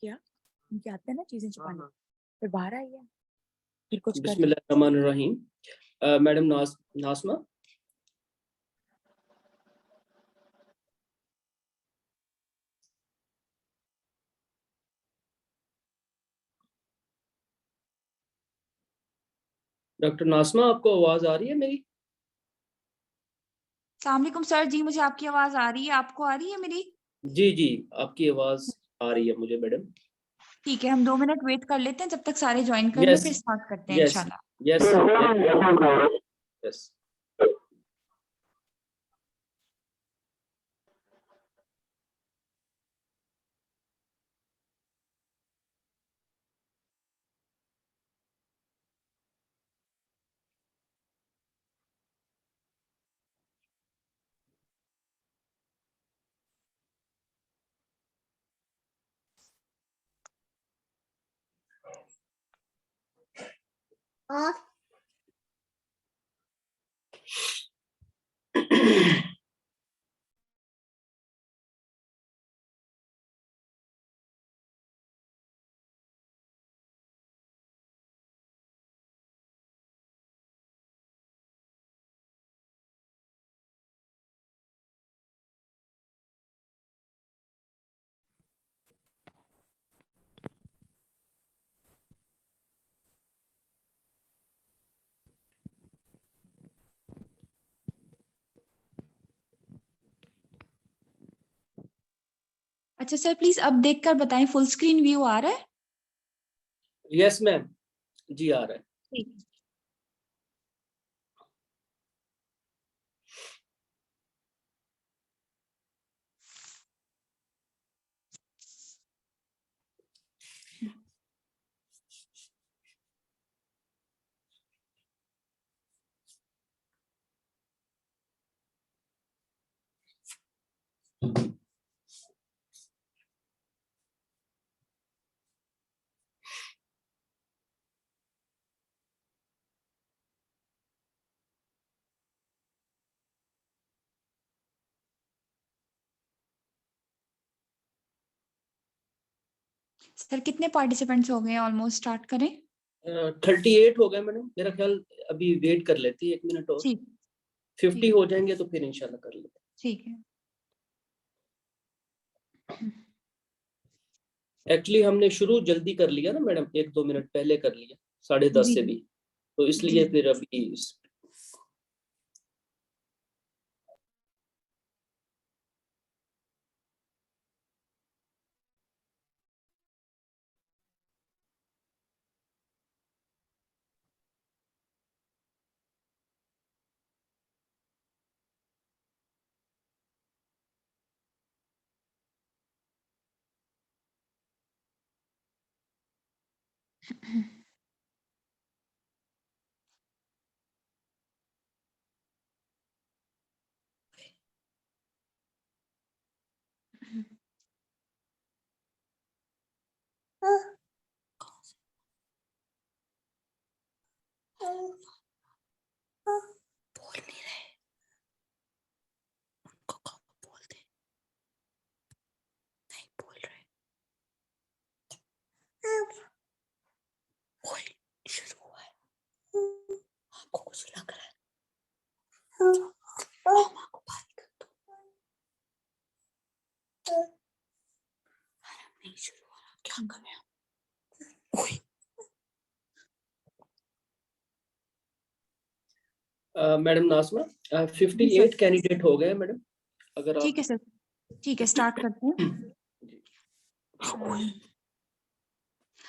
क्या उनके आते हैं ना चीजें छुपाने, फिर बाहर आई है फिर कुछ कर। बिस्मिल्लाहिर्रहमानिर्रहीम। मैडम नासमा, डॉक्टर नासमा, आपको आवाज आ रही है मेरी? अस्सलाम वालेकुम सर जी, मुझे आपकी आवाज आ रही है, आपको आ रही है मेरी? जी जी, आपकी आवाज आ रही है मुझे मैडम। ठीक है, हम 2 मिनट वेट कर लेते हैं जब तक सारे ज्वाइन कर ले, यस फिर स्टार्ट करते हैं यस इंशाल्लाह। Yes yes. अच्छा सर, प्लीज अब देखकर बताएं फुल स्क्रीन व्यू आ रहा है? यस मैम, जी आ रहा है। ठीक। सर कितने पार्टिसिपेंट्स हो गए हैं? ऑलमोस्ट स्टार्ट करें। 38 हो गए मैडम, मेरा ख्याल अभी वेट कर लेती है 1 मिनट और। ठीक 50 हो जाएंगे तो फिर इंशाल्लाह कर लेते। ठीक है। एक्चुअली हमने शुरू जल्दी कर लिया ना मैडम, 1-2 मिनट पहले कर लिया, 10:30 जी से भी, तो इसलिए जी। फिर अभी बोल नहीं रहे, उनको कहो बोल दे, नहीं बोल रहे। ओए शुरू हुआ है, आपको कुछ लग रहा है? मामा को बात कर दो। नहीं शुरू हो रहा, क्या करें हम? ओए मैडम नासमा, जी सर। 58 कैंडिडेट हो गए मैडम, अगर ठीक आप है सर, ठीक है स्टार्ट करते हैं।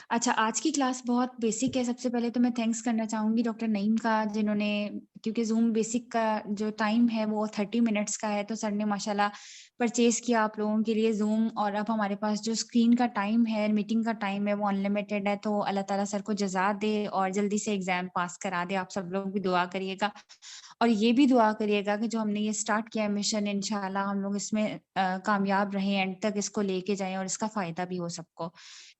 अच्छा, आज की क्लास बहुत बेसिक है। सबसे पहले तो मैं थैंक्स करना चाहूँगी डॉक्टर नईम का, जिन्होंने, क्योंकि ज़ूम बेसिक का जो टाइम है वो 30 मिनट्स का है, तो सर ने माशाल्लाह परचेज़ किया आप लोगों के लिए ज़ूम, और अब हमारे पास जो स्क्रीन का टाइम है, मीटिंग का टाइम है, वो अनलिमिटेड है। तो अल्लाह ताला सर को जज़ा दे और जल्दी से एग्ज़ाम पास करा दे। आप सब लोग भी दुआ करिएगा, और ये भी दुआ करिएगा कि जो हमने ये स्टार्ट किया है मिशन, इंशाल्लाह हम लोग इसमें कामयाब रहें, एंड तक इसको लेके जाएँ और इसका फ़ायदा भी हो सबको।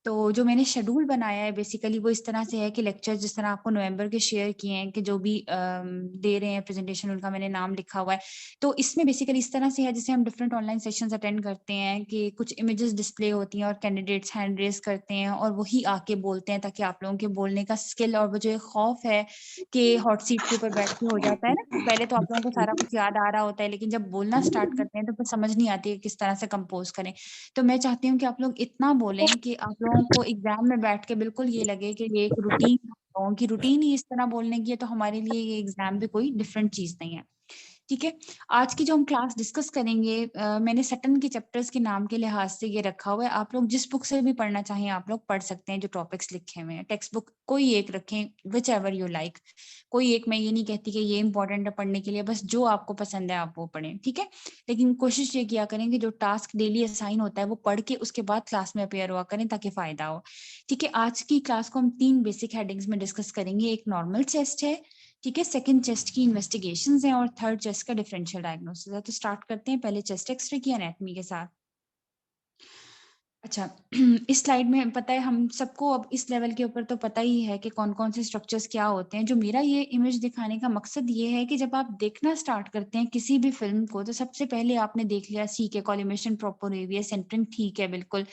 तो जो मैंने शेड्यूल बनाया है बेसिकली वो इस तरह से है कि लेक्चर जिस तरह आपको नवंबर के शेयर किए हैं, कि जो भी दे रहे हैं प्रेजेंटेशन, उनका मैंने नाम लिखा हुआ है। तो इसमें बेसिकली इस तरह से है जैसे हम डिफरेंट ऑनलाइन सेशंस अटेंड करते हैं, कि कुछ इमेजेस डिस्प्ले होती हैं और कैंडिडेट्स हैंड रेज करते हैं और वही आके बोलते हैं, ताकि आप लोगों के बोलने का स्किल, और वो जो एक खौफ है कि हॉट सीट के ऊपर बैठ के हो जाता है ना, कि पहले तो आप लोगों को सारा कुछ याद आ रहा होता है, लेकिन जब बोलना स्टार्ट करते हैं तो फिर समझ नहीं आती है किस तरह से कंपोज करें। तो मैं चाहती हूँ कि आप लोग इतना बोलें कि आप लोगों को एग्जाम में बैठ के बिल्कुल ये लगे कि ये एक रूटीन, लोगों की रूटीन ही इस तरह बोलने की है, तो हमारे लिए ये एग्जाम भी कोई डिफरेंट चीज नहीं है। ठीक है। आज की जो हम क्लास डिस्कस करेंगे, मैंने सटन के चैप्टर्स के नाम के लिहाज से ये रखा हुआ है। आप लोग जिस बुक से भी पढ़ना चाहें आप लोग पढ़ सकते हैं, जो टॉपिक्स लिखे हुए हैं। टेक्स्ट बुक कोई एक रखें, विच एवर यू लाइक। कोई एक, मैं ये नहीं कहती कि ये इंपॉर्टेंट है पढ़ने के लिए, बस जो आपको पसंद है आप वो पढ़ें, ठीक है। लेकिन कोशिश ये किया करें कि जो टास्क डेली असाइन होता है वो पढ़ के उसके बाद क्लास में अपेयर हुआ करें, ताकि फायदा हो। ठीक है। आज की क्लास को हम 3 बेसिक हेडिंग्स में डिस्कस करेंगे। एक नॉर्मल चेस्ट है, ठीक है, सेकंड चेस्ट की इन्वेस्टिगेशंस हैं, और थर्ड चेस्ट का डिफरेंशियल डायग्नोसिस है। तो स्टार्ट करते हैं पहले चेस्ट एक्सरे की एनाटॉमी के साथ। अच्छा, इस स्लाइड में पता है हम सबको, अब इस लेवल के ऊपर तो पता ही है कि कौन-कौन से स्ट्रक्चर्स क्या होते हैं। जो मेरा ये इमेज दिखाने का मकसद ये है कि जब आप देखना स्टार्ट करते हैं किसी भी फ़िल्म को, तो सबसे पहले आपने देख लिया ठीक है, कॉलिमेशन प्रॉपर हुई है, सेंटरिंग ठीक है बिल्कुल,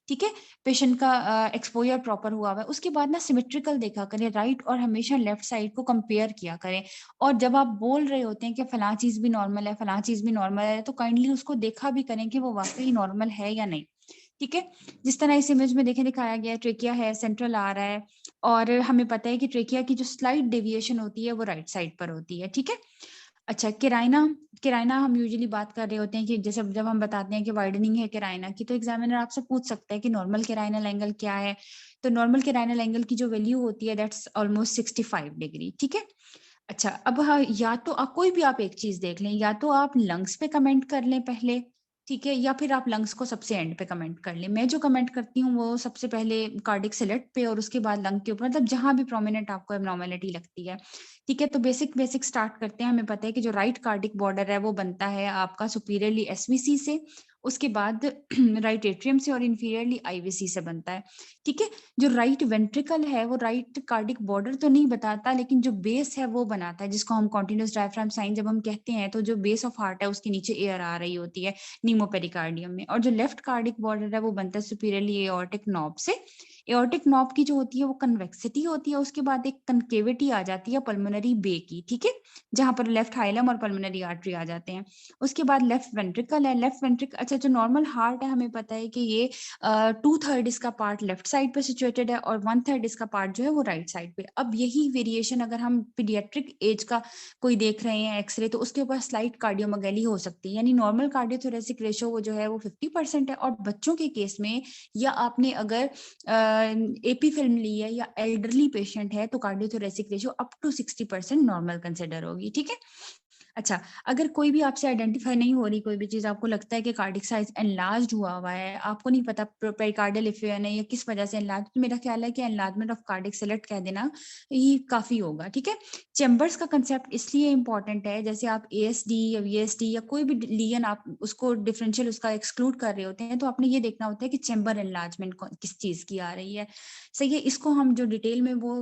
ठीक है, पेशेंट का एक्सपोज़र प्रॉपर हुआ हुआ है। उसके बाद ना सिमेट्रिकल देखा करें, राइट और हमेशा लेफ्ट साइड को कंपेयर किया करें। और जब आप बोल रहे होते हैं कि फलाँ चीज़ भी नॉर्मल है, फलाँ चीज़ भी नॉर्मल है, तो काइंडली उसको देखा भी करें कि वो वाक़ई नॉर्मल है या नहीं। ठीक है? जिस तरह इस इमेज में देखें दिखाया गया है, ट्रेकिया है, सेंट्रल आ रहा है, और हमें पता है कि ट्रेकिया की जो स्लाइट डेविएशन होती है वो राइट साइड पर होती है, ठीक है? अच्छा, केराइना, केराइना हम यूजुअली बात कर रहे होते हैं कि जैसे जब हम बताते हैं कि वाइडनिंग है केराइना की, तो एग्जामिनर आपसे पूछ सकता है कि नॉर्मल केराइनल एंगल क्या है? तो नॉर्मल केराइनल एंगल की जो वैल्यू होती है दैट्स ऑलमोस्ट 65 डिग्री, ठीक है? अच्छा, अब या तो कोई भी आप एक चीज़ देख लें, या तो आप लंग्स पे कमेंट कर लें पहले, ठीक है? या फिर आप लंग्स को सबसे एंड पे कमेंट कर लें। मैं जो कमेंट करती हूँ वो सबसे पहले कार्डिक सिलेट पे और उसके बाद लंग के ऊपर, मतलब जहाँ भी प्रोमिनेंट आपको एब्नॉर्मैलिटी लगती है, ठीक है? तो बेसिक स्टार्ट करते हैं। हमें पता है कि जो राइट कार्डिक बॉर्डर है वो बनता है आपका सुपीरियरली एसवीसी से, उसके बाद राइट एट्रियम से, और इंफीरियरली आईवीसी से बनता है, ठीक है? जो राइट वेंट्रिकल है वो राइट कार्डिक बॉर्डर तो नहीं बताता, लेकिन जो बेस है वो बनाता है, जिसको हम कॉन्टिन्यूअस डायफ्राम साइन जब हम कहते हैं, तो जो बेस ऑफ हार्ट है उसके नीचे एयर आ रही होती है नीमोपेरिकार्डियम में। और जो लेफ्ट कार्डिक बॉर्डर है वो बनता है सुपीरियरली एओर्टिक नॉब से। एओर्टिक नॉब की जो होती है वो कन्वेक्सिटी होती है, उसके बाद एक कनकेविटी आ जाती है पल्मोनरी बे की, ठीक है, जहां पर लेफ्ट हाइलम और पल्मोनरी आर्टरी आ जाते हैं। उसके बाद लेफ्ट वेंट्रिकल है, लेफ्ट वेंट्रिकल, अच्छा, जो नॉर्मल हार्ट है हमें पता है कि ये 2/3 इसका पार्ट लेफ्ट साइड पे सिचुएटेड है और 1/3 इसका पार्ट जो है वो राइट साइड पे। अब यही वेरिएशन अगर हम पीडियाट्रिक एज का कोई देख रहे हैं एक्सरे, तो उसके ऊपर स्लाइट कार्डियोमेगाली हो सकती है, यानी नॉर्मल कार्डियोथोरेसिक रेशियो वो जो है वो 50% है। और बच्चों के केस में, या आपने अगर एपी फिल्म ली है या एल्डरली पेशेंट है, तो cardiothoracic ratio up to 60% normal consider होगी, ठीक है। अच्छा, अगर कोई भी आपसे आइडेंटिफाई नहीं हो रही कोई भी चीज़, आपको लगता है कि कार्डिक साइज़ एनलार्ज्ड हुआ है, आपको नहीं पता पेरिकार्डियल इफ्यूजन है या किस वजह से एनलार्ज, तो मेरा ख्याल है कि एनलार्जमेंट ऑफ कार्डिक सिलेट कह देना ये काफ़ी होगा, ठीक है? चैम्बर्स का कांसेप्ट इसलिए इम्पोर्टेंट है, जैसे आप एएसडी या वीएसडी या कोई भी लीजन आप उसको डिफरेंशियल उसका एक्सक्लूड कर रहे होते हैं, तो आपने ये देखना होता है कि चैम्बर एनलार्जमेंट किस चीज़ की आ रही है। सही है, इसको हम जो डिटेल में वो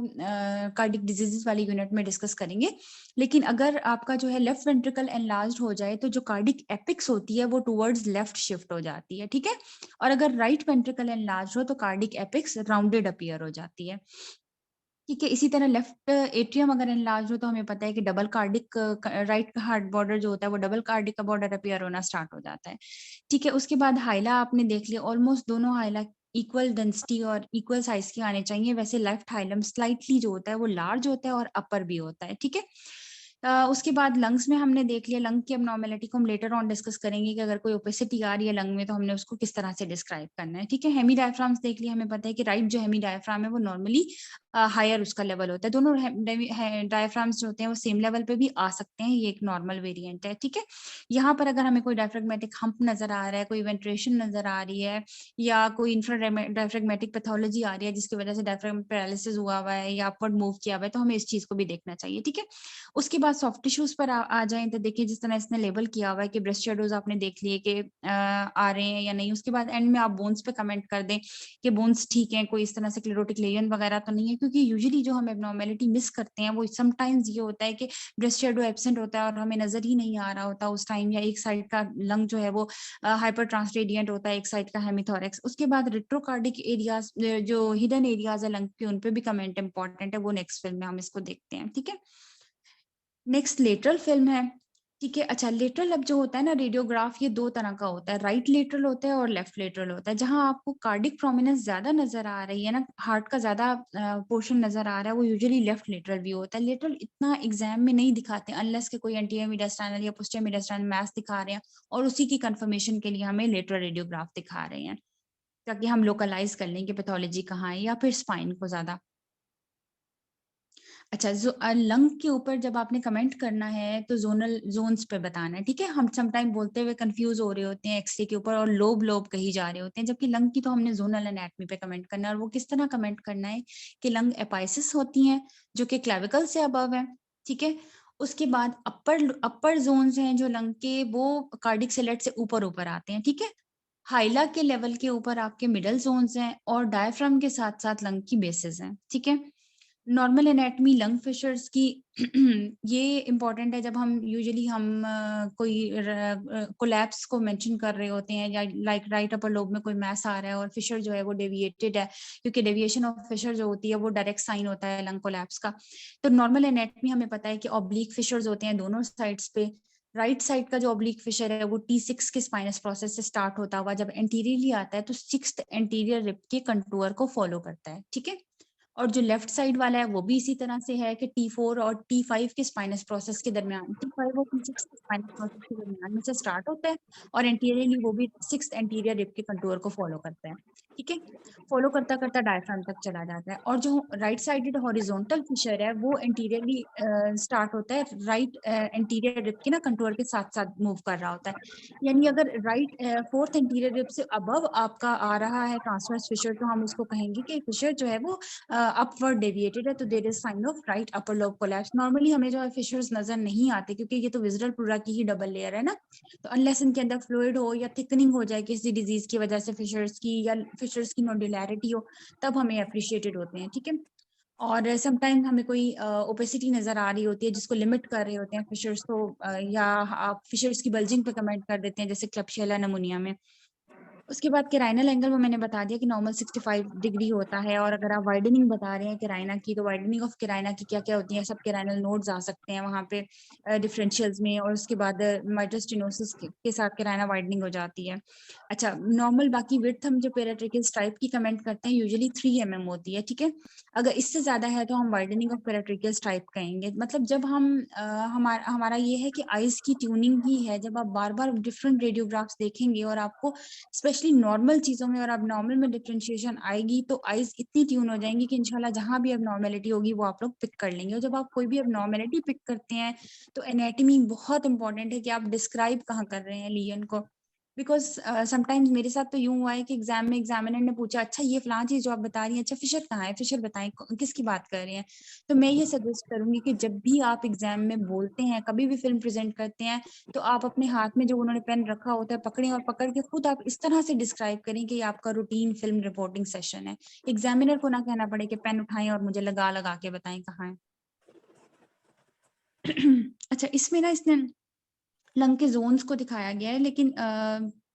कार्डिक डिजीजेस वाली यूनिट में डिस्कस करेंगे। लेकिन अगर आपका जो है लेफ्ट वेंट्रिकल एनलार्ज्ड हो जाए, तो जो कार्डिक एपिक्स होती है वो टुवर्ड्स लेफ्ट शिफ्ट हो जाती है, ठीक है? और अगर राइट वेंट्रिकल एनलार्ज्ड हो तो कार्डिक एपिक्स राउंडेड अपीयर हो जाती है, ठीक है? इसी तरह लेफ्ट एट्रियम अगर एनलार्ज हो तो हमें पता है कि double cardiac right heart border जो होता है वो डबल कार्डिक का बॉर्डर अपीयर होना स्टार्ट हो जाता है, ठीक है? उसके बाद हाइला आपने देख लिया, ऑलमोस्ट दोनों हाइला इक्वल डेंसिटी और इक्वल साइज के आने चाहिए। वैसे लेफ्ट हाइलम स्लाइटली जो होता है वो लार्ज होता है और अपर भी होता है, ठीक है? उसके बाद लंग्स में हमने देख लिया, लंग की एबनॉर्मेलिटी को हम लेटर ऑन डिस्कस करेंगे कि अगर कोई ओपेसिटी आ रही है लंग में तो हमने उसको किस तरह से डिस्क्राइब करना है, ठीक है। हेमी डायफ्राम्स देख लिया, हमें पता है कि राइट जो हेमी डायफ्राम है वो नॉर्मली हायर उसका लेवल होता है। दोनों डायफ्राम्स जो होते हैं वो सेम लेवल पे भी आ सकते हैं, ये एक नॉर्मल वेरिएंट है, ठीक है। यहाँ पर अगर हमें कोई डायफ्रेगमेटिक हम्प नजर आ रहा है, कोई वेंट्रेशन नजर आ रही है, या कोई इंफ्रा डायफ्रेगमेटिक पैथोलॉजी आ रही है जिसकी वजह से डायफ्राम पैरालिसिस हुआ हुआ है या अपवर्ड मूव किया हुआ है, तो हमें इस चीज को भी देखना चाहिए, ठीक है। उसके बाद सॉफ्ट टिश्यूज पर आ जाएं तो देखिए जिस तरह इसने लेबल किया हुआ है कि ब्रेस्ट शेडोज आपने देख लिए कि आ रहे हैं या नहीं। उसके बाद एंड में आप बोन्स पे कमेंट कर दें कि बोन्स ठीक हैं, कोई इस तरह से क्लेरोटिक लेजन वगैरह तो नहीं है, क्योंकि यूजुअली जो हम एबनॉर्मेलिटी मिस करते हैं वो समटाइम्स ये होता है कि ब्रेस्ट शेडो एब्सेंट होता है और हमें नजर ही नहीं आ रहा होता उस टाइम, या एक साइड का लंग जो है वो हाइपर ट्रांसरेडियंट होता है, एक साइड का हेमिथोरेक्स। उसके बाद रेट्रोकार्डिक एरियाज जो हिडन एरियाज है लंग के, उन पे भी कमेंट इंपॉर्टेंट है, वो नेक्स्ट फिल्म में हम इसको देखते हैं, ठीक है। नेक्स्ट लेटरल फिल्म है, ठीक है। अच्छा, लेटरल अब जो होता है ना रेडियोग्राफ, ये दो तरह का होता है, राइट लेटरल होता है और लेफ्ट लेटरल होता है। जहां आपको कार्डिक प्रोमिनेंस ज्यादा नजर आ रही है ना, हार्ट का ज्यादा पोर्शन नजर आ रहा है, वो यूजुअली लेफ्ट लेटरल व्यू होता है। लेटरल इतना एग्जाम में नहीं दिखाते अनलेस के कोई एंटीरियर मीडियास्टाइनल या पोस्टीरियर मीडियास्टाइनल मैस दिखा रहे हैं और उसी की कंफर्मेशन के लिए हमें लेटरल रेडियोग्राफ दिखा रहे हैं, ताकि हम लोकलाइज कर लें कि पैथोलॉजी कहाँ है, या फिर स्पाइन को ज्यादा। अच्छा, लंग के ऊपर जब आपने कमेंट करना है तो जोनल जोन्स पे बताना है, ठीक है। हम समटाइम बोलते हुए कंफ्यूज हो रहे होते हैं एक्सरे के ऊपर और लोब लोब कही जा रहे होते हैं, जबकि लंग की तो हमने जोनल एनाटमी पे कमेंट करना है। और वो किस तरह कमेंट करना है कि लंग एपाइसिस होती हैं जो कि क्लेविकल से अबव है, ठीक है। उसके बाद अपर जोन्स हैं जो लंग के, वो कार्डिक सेलेट से ऊपर ऊपर आते हैं, ठीक है। हाइला के लेवल के ऊपर आपके मिडल जोन्स हैं और डायफ्राम के साथ साथ लंग की बेसिस हैं, ठीक है। नॉर्मल एनाटमी लंग फिशर्स की ये इम्पोर्टेंट है जब हम यूजुअली कोई कोलैप्स को मेंशन कर रहे होते हैं, या लाइक राइट अपर लोब में कोई मैस आ रहा है और फिशर जो है वो डेविएटेड है, क्योंकि डेविएशन ऑफ फिशर जो होती है वो डायरेक्ट साइन होता है लंग कोलैप्स का। तो नॉर्मल एनाटमी हमें पता है कि ऑब्लिक फिशर्स होते हैं दोनों साइड्स पे। राइट साइड का जो ऑब्लिक फिशर है वो T6 के स्पाइनस प्रोसेस से स्टार्ट होता हुआ जब एंटीरियरली आता है तो 6th एंटीरियर रिब के कंटूर को फॉलो करता है, ठीक है। और जो लेफ्ट साइड वाला है वो भी इसी तरह से है कि T4 और T5 के स्पाइनस प्रोसेस के दरमियान, T5 और T6 के स्पाइनस प्रोसेस के दरमियान में से स्टार्ट होता है, और एंटीरियरली वो भी 6th एंटीरियर रिब के कंटूर को फॉलो करता है, ठीक है। फॉलो करता करता डायफ्राम तक चला जाता है। और जो राइट साइडेड हॉरिजॉन्टल फिशर है वो एंटीरियरली स्टार्ट होता है, राइट एंटीरियर रिब के ना कंटूर के साथ साथ मूव कर रहा होता है। यानी अगर राइट 4th एंटीरियर रिब से अबव आपका आ रहा है ट्रांसवर्स फिशर, तो हम उसको कहेंगे कि फिशर जो है वो अपवर्ड डेविएटेड है, तो there is sign of right upper lobe collapse. Normally हमें जो है फिशर्स नजर नहीं आते क्योंकि ये तो विजुअल प्लूरा की ही डबल लेयर है ना, तो अनलेस इनके अंदर फ्लूइड हो या थिकनिंग हो जाए किसी डिजीज की वजह से फिशर्स की, या फिशर्स की नोडुलैरिटी हो, तब हमें अप्रिशिएटेड होते हैं, ठीक है। और समटाइम हमें कोई ओपेसिटी नजर आ रही होती है जिसको लिमिट कर रहे होते हैं फिशर्स, तो या आप फिशर्स की बल्जिंग पे कमेंट कर देते हैं जैसे क्लबशेला नमूनिया में। उसके बाद केराइनल एंगल वो मैंने बता दिया कि नॉर्मल 65 डिग्री होता है। और अगर आप वाइडनिंग बता रहे हैं केराइना की, तो वाइडनिंग ऑफ केराइना की क्या क्या होती है, सब केराइनल नोड्स आ सकते हैं वहाँ पे डिफरेंशियल्स में, और उसके बाद माइटोस्टेनोसिस के साथ केराइना वाइडनिंग हो जाती है। अच्छा, नॉर्मल बाकी विड्थ हम जो पेराट्रिकल स्ट्राइप की कमेंट करते हैं यूजुअली 3 mm होती है, ठीक है। अगर इससे ज्यादा है तो हम वाइडनिंग ऑफ पेराट्रिकल स्ट्राइप कहेंगे। मतलब जब हम हमारा ये है कि आइज की ट्यूनिंग ही है, जब आप बार बार डिफरेंट रेडियोग्राफ्स देखेंगे और आपको स्पेशली नॉर्मल चीजों में और अब नॉर्मल में डिफरेंशिएशन आएगी, तो आइज इतनी ट्यून हो जाएंगी कि इंशाल्लाह जहां भी अब नॉर्मेलिटी होगी वो आप लोग पिक कर लेंगे। और जब आप कोई भी अब नॉर्मेलिटी पिक करते हैं तो एनाटमी बहुत इंपॉर्टेंट है कि आप डिस्क्राइब कहाँ कर रहे हैं लीजन को। बिकॉज समटाइम्स मेरे साथ तो यूं हुआ है कि एग्जाम में एग्जामिनर ने पूछा, अच्छा ये फलां चीज जो आप बता रही हैं, अच्छा फिशर कहाँ है, फिशर बताएं किसकी बात कर रहे हैं। तो मैं ये सजेस्ट करूंगी कि जब भी आप एग्जाम में बोलते हैं, कभी भी फिल्म प्रेजेंट करते हैं, तो आप अपने हाथ में जो उन्होंने पेन रखा होता है पकड़ें, और पकड़ के खुद आप इस तरह से डिस्क्राइब करें कि ये आपका रूटीन फिल्म रिपोर्टिंग सेशन है। एग्जामिनर को ना कहना पड़े कि पेन उठाएं और मुझे लगा लगा के बताएं कहाँ है। अच्छा, इसमें ना इसने लंग के जोन्स को दिखाया गया है, लेकिन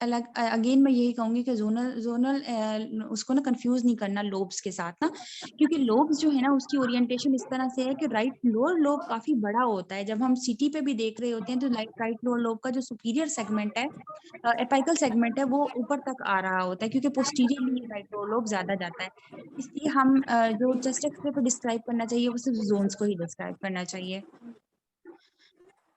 अलग अगेन मैं यही कहूंगी कि जोनल जोनल उसको ना कंफ्यूज नहीं करना लोब्स के साथ ना, क्योंकि लोब्स जो है ना उसकी ओरिएंटेशन इस तरह से है कि राइट लोअर लोब काफी बड़ा होता है। जब हम सीटी पे भी देख रहे होते हैं तो राइट लोअर लोब का जो सुपीरियर सेगमेंट है, एपिकल सेगमेंट है, वो ऊपर तक आ रहा होता है, क्योंकि पोस्टीरियरली राइट लोअर लोब ज्यादा जाता है। इसलिए हम जो चेस्ट एक्सरे पे डिस्क्राइब करना चाहिए वो सिर्फ जोन्स को ही डिस्क्राइब करना चाहिए।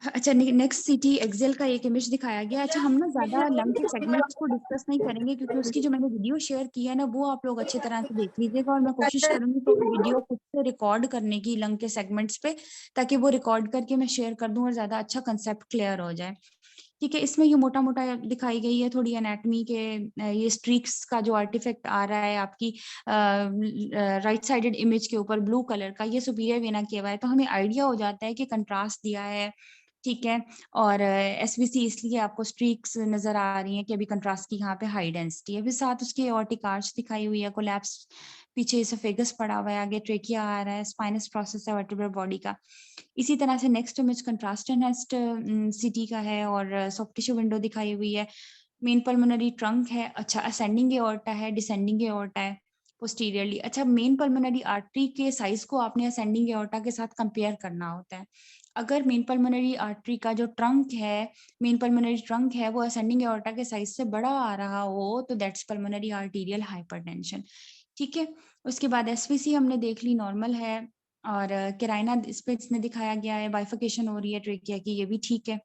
अच्छा, नेक्स्ट सीटी एक्सेल का एक इमेज दिखाया गया। अच्छा, हम ना ज़्यादा लंग के सेगमेंट्स को डिस्कस नहीं करेंगे क्योंकि उसकी जो मैंने वीडियो शेयर की है ना, वो आप लोग अच्छी तरह से देख लीजिएगा और मैं कोशिश करूँगी कि वो वीडियो खुद से रिकॉर्ड करने की लंग के सेगमेंट्स पे, ताकि वो रिकॉर्ड करके मैं शेयर कर दूँ और ज़्यादा अच्छा कंसेप्ट क्लियर हो जाए। ठीक है, इसमें ये मोटा-मोटा दिखाई गई है थोड़ी एनाटॉमी के ये स्ट्रीक्स का जो आर्टिफैक्ट आ रहा है आपकी राइट साइडेड इमेज के ऊपर ब्लू कलर का, ये सुपीरियर वेना किया हुआ है, तो हमें आइडिया हो जाता है कि कंट्रास्ट दिया है, ठीक है? और एसवीसी इसलिए आपको स्ट्रीक्स नज़र आ रही हैं कि अभी कंट्रास्ट की यहाँ पे हाई डेंसिटी है। फिर साथ उसके एओर्टिक आर्च दिखाई हुई है, कोलैप्स पीछे एसोफेगस पड़ा हुआ है, आगे ट्रेकिया आ रहा है, स्पाइनस प्रोसेस है वर्टेब्रल बॉडी का। इसी तरह से नेक्स्ट इमेज कंट्रास्ट एनहांस्ड सीटी का है और सॉफ्ट टिश्यू विंडो दिखाई हुई है। मेन पल्मोनरी ट्रंक है, अच्छा असेंडिंग एओर्टा है, डिसेंडिंग एओर्टा है पोस्टीरियरली। अच्छा, मेन पल्मोनरी आर्टरी के साइज़ को आपने असेंडिंग एओर्टा के साथ कंपेयर करना होता है। अगर मेन पल्मोनरी आर्टरी का जो ट्रंक है, मेन पल्मोनरी ट्रंक है, वो असेंडिंग एओर्टा के साइज़ से बड़ा आ रहा हो, तो दैट्स पल्मोनरी आर्टीरियल हाइपरटेंशन, ठीक है? उसके बाद एसवीसी हमने देख ली, नॉर्मल है और केराइना इस पे इसमें दिखाया गया है, बाइफरकेशन हो रही है ट्रेकिया की, ये भी ठीक है।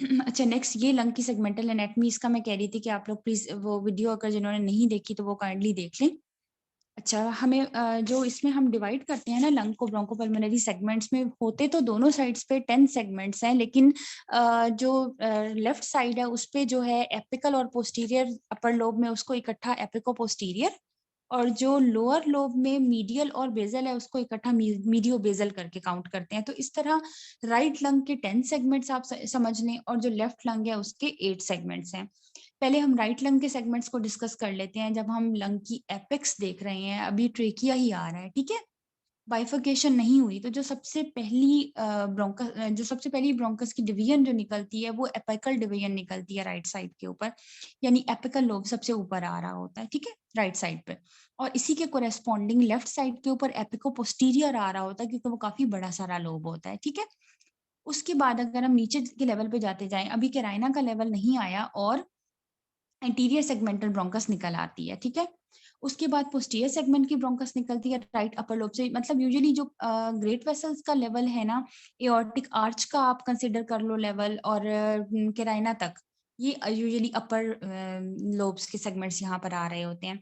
अच्छा, नेक्स्ट ये लंग की सेगमेंटल एनाटॉमी, इसका मैं कह रही थी कि आप लोग प्लीज़ वो वीडियो अगर जिन्होंने नहीं देखी तो वो काइंडली देख लें। अच्छा, हमें जो इसमें हम डिवाइड करते हैं ना लंग को ब्रोंकोपल्मोनरी सेगमेंट्स में, होते तो दोनों साइड्स पे 10 सेगमेंट्स हैं, लेकिन जो लेफ्ट साइड है उस पे जो है एपिकल और पोस्टीरियर अपर लोब में उसको इकट्ठा एपिको पोस्टीरियर, और जो लोअर लोब में मीडियल और बेसल है उसको इकट्ठा मीडियो बेसल करके काउंट करते हैं। तो इस तरह राइट लंग के 10 सेगमेंट्स आप समझ लें और जो लेफ्ट लंग है उसके 8 सेगमेंट्स हैं। पहले हम राइट लंग के सेगमेंट्स को डिस्कस कर लेते हैं। जब हम लंग की एपेक्स देख रहे हैं, अभी ट्रेकिया ही आ रहा है, ठीक है? बाइफरकेशन नहीं हुई, तो जो सबसे पहली ब्रोंकस की डिवीजन जो निकलती है, वो एपिकल डिवीजन निकलती है राइट साइड के ऊपर, यानी एपिकल लोब सबसे ऊपर आ रहा होता है, ठीक है? राइट साइड पे। और इसी के कोरेस्पॉन्डिंग लेफ्ट साइड के ऊपर एपिको पोस्टीरियर आ रहा होता है, क्योंकि वो काफ़ी बड़ा सारा लोब होता है, ठीक है? उसके बाद अगर हम नीचे के लेवल पे जाते जाएँ, अभी केराइना का लेवल नहीं आया और एंटीरियर सेगमेंटल ब्रोंकस निकल आती है, ठीक है? उसके बाद पोस्टीरियर सेगमेंट की ब्रोंकस निकलती है राइट अपर लोब से, मतलब यूजुअली जो ग्रेट वेसल्स का लेवल है ना, एओर्टिक आर्च का आप कंसीडर कर लो लेवल और केराइना तक, ये यूजुअली अपर लोब्स के सेगमेंट्स यहाँ पर आ रहे होते हैं।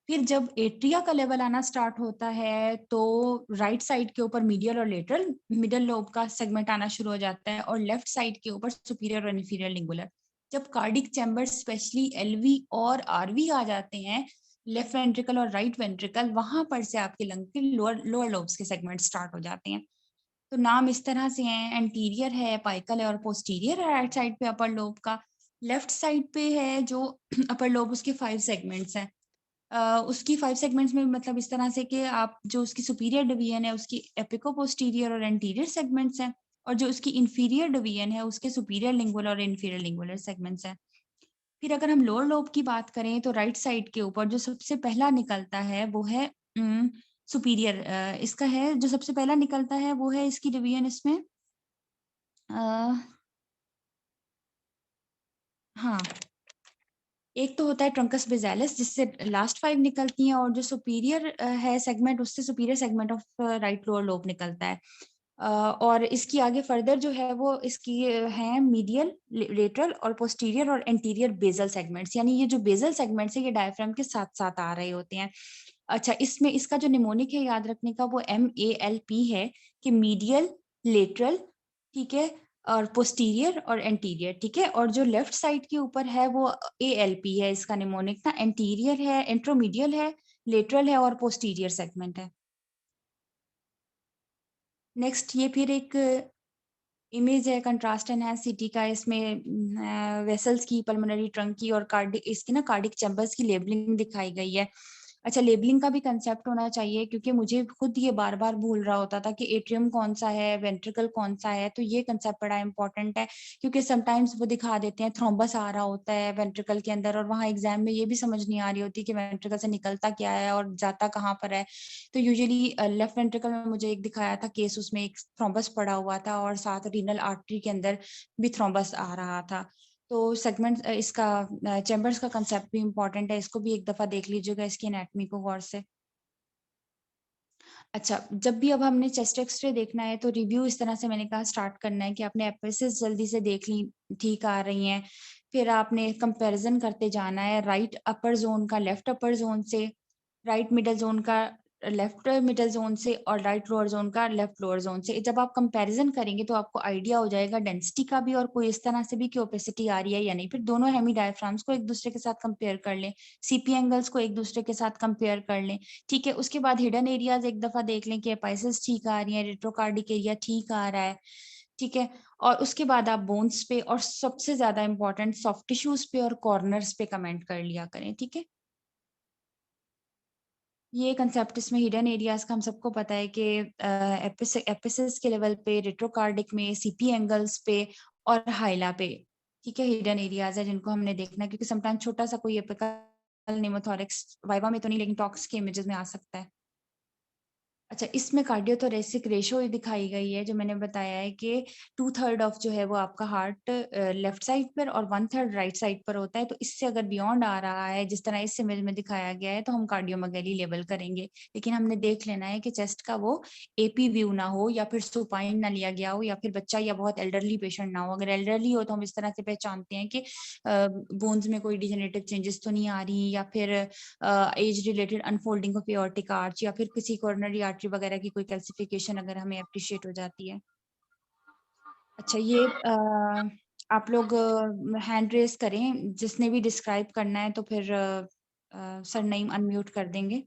फिर जब एट्रिया का लेवल आना स्टार्ट होता है, तो राइट साइड के ऊपर मीडियल और लेटरल मिडल लोब का सेगमेंट आना शुरू हो जाता है और लेफ्ट साइड के ऊपर सुपीरियर और इंफीरियर लिंगुलर। जब कार्डिक चैम्बर स्पेशली एलवी और आरवी आ जाते हैं, लेफ्ट वेंट्रिकल और राइट वेंट्रिकल, वहां पर से आपके लंग के लोअर लोअर लोब्स के सेगमेंट स्टार्ट हो जाते हैं। तो नाम इस तरह से हैं, एंटीरियर है, पाइकल है और पोस्टीरियर है राइट साइड पे अपर लोब का। लेफ्ट साइड पे है जो अपर लोब, उसके 5 सेगमेंट्स हैं। उसकी 5 सेगमेंट्स में मतलब इस तरह से कि आप जो उसकी सुपीरियर डिवीजन है उसकी एपिको पोस्टीरियर और एंटीरियर सेगमेंट्स हैं, और जो उसकी इंफीरियर डिवीजन है उसके सुपीरियर लिंगुअल और इंफीरियर लिंगुलर सेगमेंट्स हैं। फिर अगर हम लोअर लोब की बात करें तो राइट साइड के ऊपर जो सबसे पहला निकलता है वो है सुपीरियर, इसका है जो सबसे पहला निकलता है वो है इसकी डिवीजन इसमें हाँ, एक तो होता है ट्रंकस बेसालिस जिससे लास्ट 5 निकलती हैं, और जो सुपीरियर है सेगमेंट, उससे superior segment of right lower lobe निकलता है। और इसकी आगे फर्दर जो है वो इसकी हैं मीडियल, लेटरल और पोस्टीरियर और एंटीरियर बेसल सेगमेंट्स, यानी ये जो बेसल सेगमेंट्स है ये डायफ्राम के साथ-साथ आ रहे होते हैं। अच्छा, इसमें इसका जो निमोनिक है याद रखने का वो MALP है, कि मीडियल, लेटरल, ठीक है? और पोस्टीरियर और एंटीरियर, ठीक है? और जो लेफ्ट साइड के ऊपर है वो ALP है, इसका निमोनिक ना, एंटीरियर है, एंट्रोमीडियल है, लेटरल है और पोस्टीरियर सेगमेंट है। नेक्स्ट ये फिर एक इमेज है कंट्रास्ट एनहांस सीटी का, इसमें वेसल्स की, पल्मोनरी ट्रंक की और कार्डिक, इसकी ना कार्डिक चैम्बर्स की लेबलिंग दिखाई गई है। अच्छा, लेबलिंग का भी कंसेप्ट होना चाहिए क्योंकि मुझे खुद ये बार-बार भूल रहा होता था कि एट्रियम कौन-सा है, वेंट्रिकल कौन-सा है, तो ये कंसेप्ट बड़ा इम्पोर्टेंट है क्योंकि समटाइम्स वो दिखा देते हैं थ्रोम्बस आ रहा होता है वेंट्रिकल के अंदर, और वहाँ एग्ज़ाम में ये भी समझ नहीं आ रही होती कि वेंट्रिकल से निकलता क्या है और जाता कहाँ पर है। तो यूजुअली लेफ्ट वेंट्रिकल में मुझे एक दिखाया था केस, उसमें एक थ्रोम्बस पड़ा हुआ था और साथ रीनल आर्टरी के अंदर भी थ्रोम्बस आ रहा था। तो सेगमेंट इसका चैम्बर्स का कंसेप्ट भी इम्पोर्टेंट है, इसको भी एक दफ़ा देख लीजिएगा इसकी एनाटॉमी को गौर से। अच्छा, जब भी अब हमने चेस्ट एक्सरे देखना है तो रिव्यू इस तरह से मैंने कहा स्टार्ट करना है कि आपने एपिसिस जल्दी से देख ली, ठीक आ रही हैं। फिर आपने कंपैरिजन करते जाना है राइट अपर ज़ोन का लेफ्ट अपर ज़ोन से, राइट मिडल ज़ोन का लेफ्ट मिडल ज़ोन से और राइट लोअर ज़ोन का लेफ्ट लोअर ज़ोन से। जब आप कंपैरिजन करेंगे तो आपको आइडिया हो जाएगा डेंसिटी का भी और कोई इस तरह से भी कि ओपेसिटी आ रही है या नहीं। फिर दोनों हेमी डायफ्राम्स को एक-दूसरे के साथ कंपेयर कर लें, सीपी एंगल्स को एक-दूसरे के साथ कंपेयर कर लें। ठीक है, उसके बाद हिडन एरियाज़ एक दफ़ा देख लें कि एपाइसेस ठीक आ रही हैं, रेट्रोकार्डिक एरिया ठीक आ रहा है, ठीक है? और उसके बाद आप बोन्स पे और सबसे ज़्यादा इम्पोर्टेंट सॉफ्ट टिश्यूज़ पे और कॉर्नर्स पे कमेंट कर लिया करें, ठीक है? ये कंसेप्ट इसमें हिडन एरियाज़ का हम सबको पता है कि एपिसिस के लेवल पे, रेट्रोकार्डिक में, सीपी एंगल्स पे और हाइला पे, ठीक है? हिडन एरियाज़ है जिनको हमने देखना है क्योंकि समटाइम छोटा-सा कोई एपिकल निमोथोरेक्स वाइवा में तो नहीं लेकिन टॉक्स के इमेजेस में आ सकता है। अच्छा, इसमें कार्डियोथोरेसिक रेशियो दिखाई गई है, जो मैंने बताया है कि 2/3 ऑफ जो है वो आपका हार्ट लेफ्ट साइड पर और 1/3 राइट साइड पर होता है। तो इससे अगर बियॉन्ड आ रहा है, जिस तरह इस इमेज में दिखाया गया है, तो हम कार्डियोमेगाली लेबल करेंगे। लेकिन हमने देख लेना है कि चेस्ट का वो एपी व्यू ना हो या फिर सुपाइन ना लिया गया हो या फिर बच्चा या बहुत एल्डरली पेशेंट ना हो। अगर एल्डरली हो तो हम इस तरह से पहचानते हैं कि बोन्स में कोई डिजेनरेटिव चेंजेस तो नहीं आ रही या फिर age related unfolding of aortic arch या फिर किसी कोरोनरी आर्टरी वगैरह की कोई कैल्सिफिकेशन अगर हमें एप्रिशिएट हो जाती है। अच्छा, ये आप लोग हैंड रेज़ करें, जिसने भी डिस्क्राइब करना है तो फिर सरनेम अनम्यूट कर देंगे।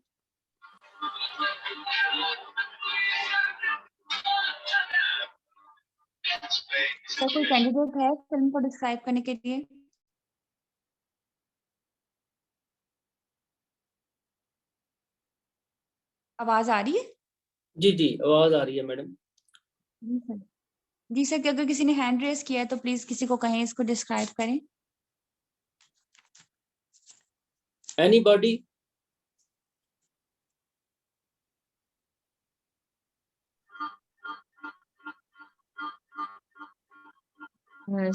सर कोई कैंडिडेट है फ़िल्म को डिस्क्राइब करने के लिए? आवाज़ आ रही है? जी, जी, आवाज़ आ रही है मैडम। जी सर। जी सर, कि अगर किसी ने हैंड रेज़ किया है तो प्लीज़ किसी को कहें इसको डिस्क्राइब करें। एनीबॉडी?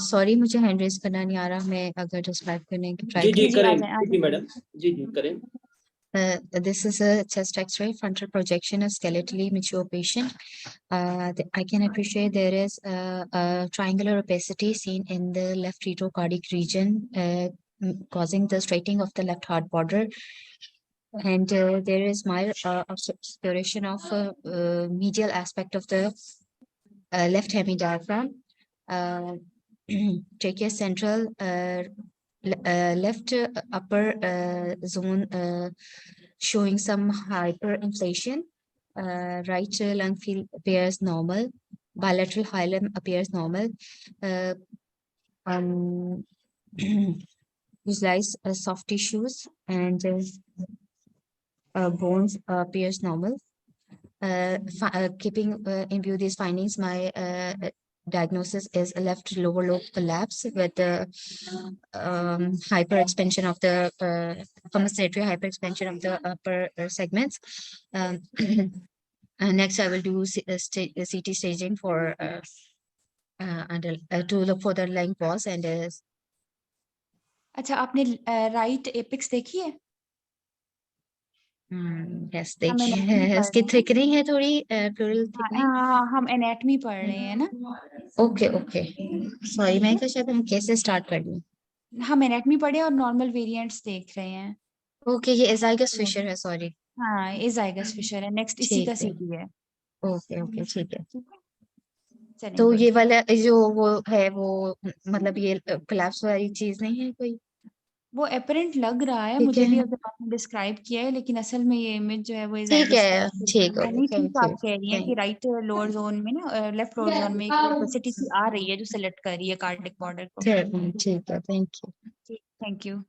सॉरी मुझे हैंड रेज करना नहीं आ रहा, मैं अगर डिस्क्राइब करने की ट्राई जी, जी, जी, जी, आ करें। जाएँ, आ जी, जी, जाएँ। मैडम। जी, जी, करें। This is a chest X-ray frontal projection of skeletally mature patient. I can appreciate there is a triangular opacity seen in the left retrocardiac region, causing the straightening of the left heart border. And there is mild obscuration of medial aspect of the left hemidiaphragm. Trachea central left upper zone showing some hyperinflation. Right lung field appears normal. Bilateral hilum appears normal. Visualize soft tissues and bones appears normal. Keeping in view these findings, my diagnosis is a left lower lobe collapse with the hyperexpansion of the compensatory hyperexpansion of the upper segments. Next, I will do CT staging for to look for the underlying cause and अच्छा, आपने right epics देखी है? yes, हम देखिए anatomy पढ़ इसकी रहे हैं। थिकनिंग है थोड़ी प्लूरल हाँ, थिकनिंग. हाँ, हाँ, हम एनाटॉमी पढ़ रहे हैं ना? ओके ओके, सॉरी मैं क्या शायद हम कैसे स्टार्ट कर लूं. हम एनाटॉमी पढ़े और नॉर्मल वेरिएंट्स देख रहे हैं। ओके, ये एजाइगस तो फिशर है, सॉरी. हाँ, ये ज़ाइगस फिशर है, नेक्स्ट इसी ठीक का है, सीटी है। ओके ओके, ठीक है. ठीक है? चलें तो गुड। ये वाला जो वो है वो मतलब ये कोलैप्स वाली चीज नहीं है कोई. वो एपरेंट लग रहा है, ठीक मुझे भी है, अब जब आपने डिस्क्राइब किया है, लेकिन असल में ये इमेज जो है वो ठीक ज़ाइगस है, ठीक है, नहीं ठीक थैंक यू, आप कह रही हैं कि थैंक राइट लोअर ज़ोन में ना लेफ्ट लोअर ज़ोन में एक ओपेसिटी सी आ रही है जो सेलेक्ट कर रही है कार्डिक बॉर्डर को। ठीक है, थैंक यू. ठीक, थैंक यू।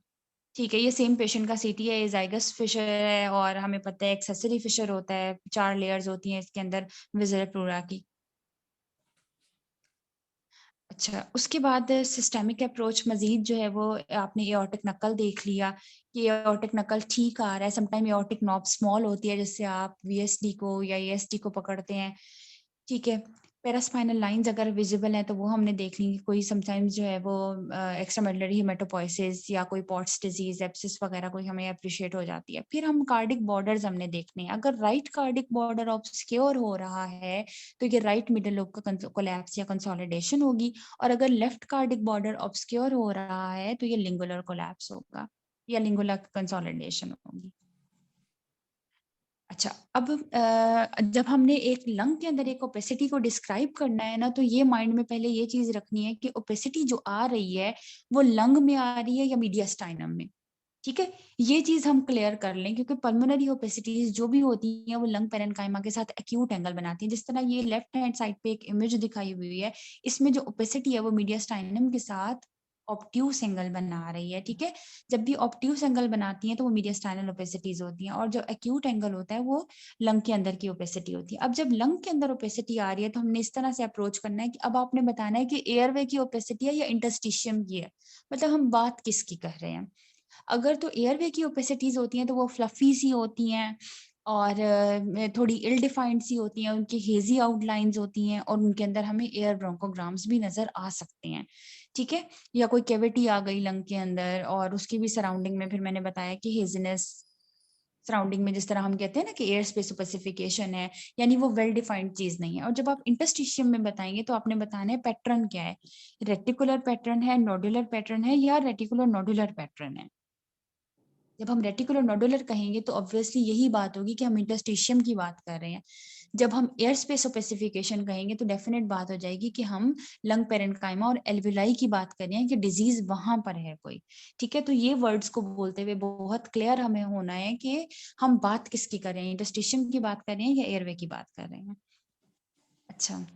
ठीक है, ये सेम पेशेंट का सीटी है, ये ज़ाइगस फिशर है और हमें पता है एक्सेसरी फिशर होता है, 4 लेयर्स होती हैं इसके अंदर विज़ुअल प्लूरा की। अच्छा, उसके बाद सिस्टेमिक अप्रोच मज़ीद जो है वो आपने एओर्टिक नकल देख लिया कि एओर्टिक नकल ठीक आ रहा है, समटाइम एओर्टिक नॉब स्मॉल होती है जिससे आप वीएसडी को या ईएसडी को पकड़ते हैं, ठीक है? पैरास्पाइनल लाइंस अगर विजिबल है तो वो हमने देख ली। कोई समटाइम्स जो है वो एक्स्ट्रामेडुलरी हेमेटोपोइसिस या कोई पॉट्स डिजीज, एब्सिस वगैरह कोई हमें अप्रिशिएट हो जाती है। फिर हम कार्डिक बॉर्डर्स हमने देखने हैं। अगर राइट कार्डिक बॉर्डर ऑब्स्क्योर हो रहा है तो ये राइट मिडल लोब का कोलैप्स या कंसोलिडेशन होगी, और अगर लेफ्ट कार्डिक बॉर्डर ऑब्स्क्योर हो रहा है तो ये लिंगुलर कोलैप्स होगा या लिंगुलर कंसोलिडेशन होगी। अच्छा, अब जब हमने एक लंग के अंदर एक ओपेसिटी को डिस्क्राइब करना है ना, तो ये माइंड में पहले ये चीज रखनी है कि ओपेसिटी जो आ रही है वो लंग में आ रही है या मीडियास्टाइनम में। ठीक है, ये चीज हम क्लियर कर लें, क्योंकि पल्मोनरी ओपेसिटीज जो भी होती हैं वो लंग पेरेन्काइमा के साथ एक्यूट एंगल बनाती हैं। जिस तरह ये लेफ्ट हैंड साइड पे एक इमेज दिखाई हुई है, इसमें जो ओपेसिटी है वो मीडियास्टाइनम के साथ ऑब्ट्यूस एंगल बना रही है। ठीक है, जब भी ऑब्ट्यूस एंगल बनाती हैं तो वो मीडियास्टाइनल ओपेसिटीज होती हैं, और जो एक्यूट एंगल होता है वो लंग के अंदर की ओपेसिटी होती है। अब जब लंग के अंदर ओपेसिटी आ रही है तो हमने इस तरह से अप्रोच करना है कि अब आपने बताना है कि एयरवे की ओपेसिटी है या इंटरस्टिशियम की है, मतलब हम बात किसकी कर रहे हैं। अगर तो एयरवे की ओपेसिटीज होती हैं तो वो फ्लफी सी होती हैं और थोड़ी इल डिफाइंड सी होती हैं, उनकी हेजी आउटलाइंस होती हैं, और उनके अंदर हमें एयर ब्रोंकोग्राम्स भी नजर आ सकते हैं। ठीक है, या कोई कैविटी आ गई लंग के अंदर और उसकी भी सराउंडिंग में, फिर मैंने बताया कि हेजीनेस सराउंडिंग में, जिस तरह हम कहते हैं ना कि एयर स्पेस ओपेसिफिकेशन है, यानी वो वेल डिफाइंड चीज नहीं है। और जब आप इंटरस्टिशियम में बताएंगे तो आपने बताना है पैटर्न क्या है, रेटिकुलर पैटर्न है, नोडुलर पैटर्न है, या रेटिकुलर नोडुलर पैटर्न है। जब हम रेटिकुलर नोडुलर कहेंगे तो ऑब्वियसली यही बात होगी कि हम इंटरस्टिशियम की बात कर रहे हैं। जब हम एयर स्पेस ओपेसिफिकेशन कहेंगे तो डेफिनेट बात हो जाएगी कि हम लंग पेरेन्काइमा और एल्विलाई की बात कर रहे हैं कि डिजीज वहां पर है कोई। ठीक है, तो ये वर्ड्स को बोलते हुए बहुत क्लियर हमें होना है कि हम बात किसकी कर रहे हैं, इंटरस्टिशियम की बात कर रहे हैं या एयरवे की बात कर रहे हैं। अच्छा,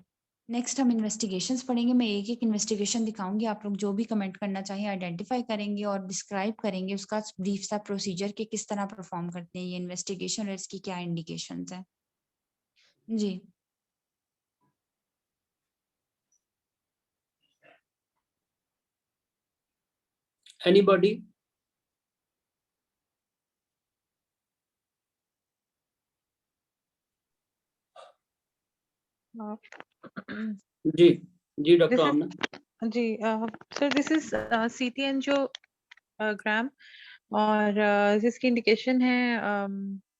नेक्स्ट हम इन्वेस्टिगेशंस पढ़ेंगे। मैं एक एक इन्वेस्टिगेशन दिखाऊंगी, आप लोग जो भी कमेंट करना चाहिए आइडेंटिफाई करेंगे और डिस्क्राइब करेंगे उसका ब्रीफ सा प्रोसीजर के किस तरह परफॉर्म करते हैं ये इन्वेस्टिगेशन और इसकी क्या इंडिकेशंस हैं। जी, एनीबॉडी? जी जी, doctor This is Amna. so this is CT angiogram और जिसकी इंडिकेशन है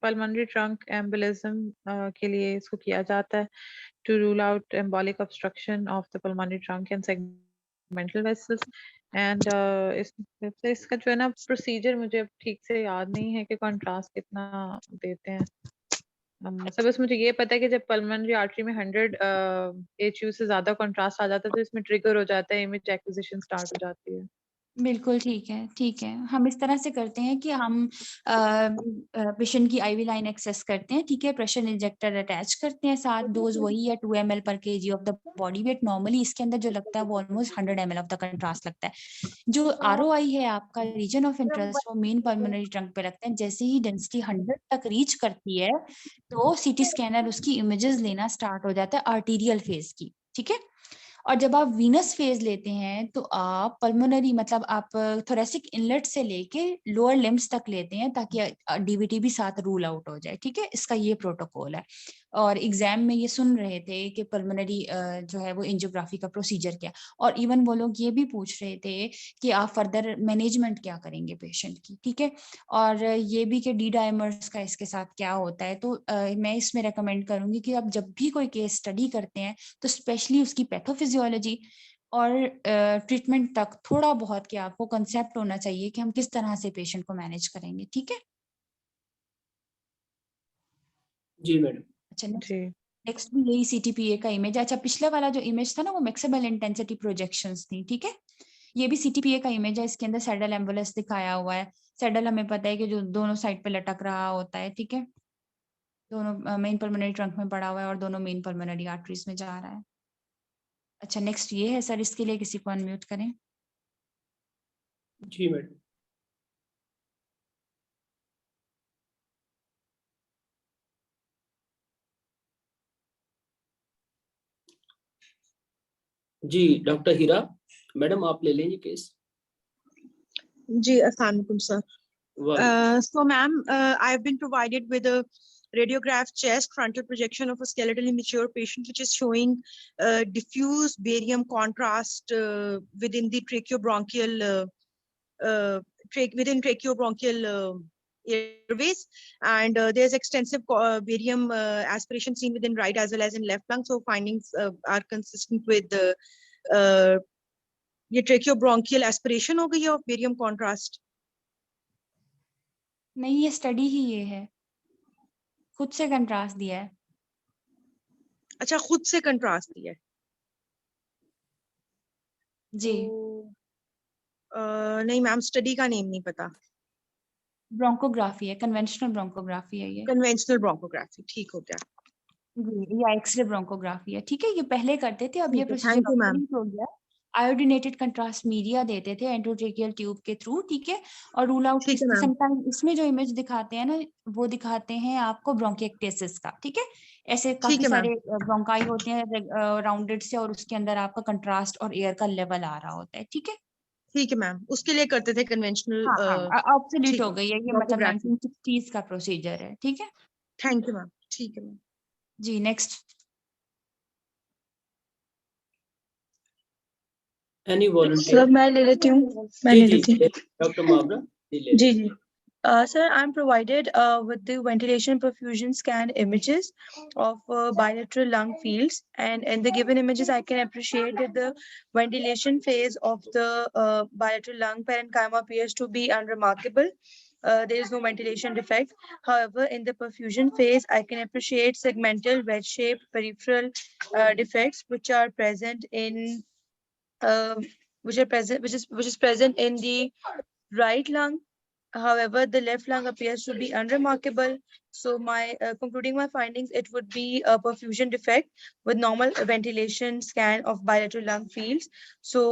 पल्मोनरी ट्रंक एम्बोलिज्म के लिए इसको किया जाता है to rule out embolic obstruction of the pulmonary trunk and segmental vessels. And इसका जो है ना प्रोसीजर मुझे अब ठीक से याद नहीं है कि कॉन्ट्रास्ट कितना देते हैं। मतलब बस मुझे ये पता है कि जब पल्मोनरी आर्टरी में 100 HU से ज्यादा कॉन्ट्रास्ट आ जाता है तो इसमें ट्रिगर हो जाता है, इमेज एक्विजिशन स्टार्ट हो जाती है। बिल्कुल ठीक है, ठीक है। हम इस तरह से करते हैं कि हम पेशेंट की आईवी लाइन एक्सेस करते हैं। ठीक है, प्रेशर इंजेक्टर अटैच करते हैं, साथ डोज वही है 2 ml पर kg of the body weight. Normally इसके अंदर जो लगता है वो almost 100 ml of the contrast लगता है। जो ROI है आपका रीजन ऑफ इंटरेस्ट, वो मेन पल्मोनरी ट्रंक पे रखते हैं। जैसे ही डेंसिटी 100 तक रीच करती है तो सीटी स्कैनर उसकी इमेजेस लेना स्टार्ट हो जाता है आर्टीरियल फेज की। ठीक है, और जब आप वीनस फेज लेते हैं तो आप पल्मोनरी मतलब आप थोरेसिक इनलेट से लेके लोअर लिम्स तक लेते हैं ताकि डीवीटी भी साथ रूल आउट हो जाए। ठीक है, इसका ये प्रोटोकॉल है। और एग्जाम में ये सुन रहे थे कि पल्मोनरी जो है वो एंजियोग्राफी का प्रोसीजर क्या, और इवन वो लोग ये भी पूछ रहे थे कि आप फर्दर मैनेजमेंट क्या करेंगे पेशेंट की। ठीक है, और ये भी कि डी डायमर्स का इसके साथ क्या होता है। तो मैं इसमें रेकमेंड करूंगी कि आप जब भी कोई केस स्टडी करते हैं तो स्पेशली उसकी पैथोफिजियोलॉजी और ट्रीटमेंट तक थोड़ा बहुत कि आपको कंसेप्ट होना चाहिए कि हम किस तरह से पेशेंट को मैनेज करेंगे। ठीक है, जी मैडम। अच्छा जी नेक्स्ट भी यही CTPA का इमेज। अच्छा, पिछले वाला जो इमेज था ना वो मैक्सिमल इंटेंसिटी प्रोजेक्शंस थी। ठीक है, ये भी CTPA का इमेज है। इसके अंदर सैडल एम्बुलस दिखाया हुआ है। सैडल हमें पता है कि जो दोनों साइड पे लटक रहा होता है। ठीक है, दोनों मेन पल्मोनरी ट्रंक में पड़ा हुआ है और दोनों मेन पल्मोनरी आर्टरीज में जा रहा है। अच्छा, नेक्स्ट ये है सर, इसके लिए किसी को अनम्यूट करें। जी मैडम। जी डॉक्टर हीरा मैडम, आप ले लीजिए केस। जी, अस्सलाम वालेकुम सर. वाह। So ma'am, I've been provided with a radiograph chest frontal projection of a skeletally mature patient, which is showing diffuse barium contrast within the tracheobronchial within tracheobronchial airways, and there's extensive barium aspiration seen within right as well as in left lung. So findings are consistent with the ये tracheobronchial aspiration हो गई of barium contrast. नहीं, ये study ही ये है, खुद से contrast दिया है। अच्छा, खुद से कंट्रास्ट दिया है जी। नहीं मैम, स्टडी का नेम नहीं पता। ब्रोंकोग्राफी है, कन्वेंशनल ब्रोंकोग्राफी है ये। कन्वेंशनल ब्रोंकोग्राफी, ठीक हो गया जी, या एक्सरे ब्रोंकोग्राफी है, ठीक है। ये पहले करते थे, अब ये ठीक है, procedure thank you ma'am. Obsolete हो गया। आयोडीनेटेड कंट्रास्ट मीडिया देते थे एंडोट्रेकियल ट्यूब के थ्रू, ठीक है। और रूल आउट ठीक है मैम। समटाइम इसमें जो इमेज दिखाते हैं ना, वो दिखाते हैं आपको ब्रोंकिएक्टेसिस का, ठीक है। ऐसे काफी है मैम। सारे ब्रोंकाई होते हैं राउंडेड से, और उसके अंदर आपका कंट्रास्ट और एयर का लेवल आ रहा होता है, ठीक है। ठीक है मैम, उसके लिए करते थे कन्वेंशनल। हाँ, ऑब्सोलीट ठीक हो है, गई है ये, मतलब ब्रोंकोग्राफी। 1960s का प्रोसीजर है, ठीक है। थैंक यू मैम, ठीक है मैम। जी, नेक्स्ट। Any volunteer? सर मैं ले लेती हूँ, मैं ले लेती हूँ। डॉक्टर मावरा जी। जी sir, I'm provided with the ventilation perfusion scan images of bilateral lung fields, and in the given images I can appreciate that the ventilation phase of the bilateral lung parenchyma appears to be unremarkable. There is no ventilation defect. However, in the perfusion phase, I can appreciate segmental wedge-shaped peripheral defects which are present in which is present in the right lung. However, the left lung appears to be unremarkable. So my concluding my findings, it would be a perfusion defect with normal ventilation scan of bilateral lung fields. So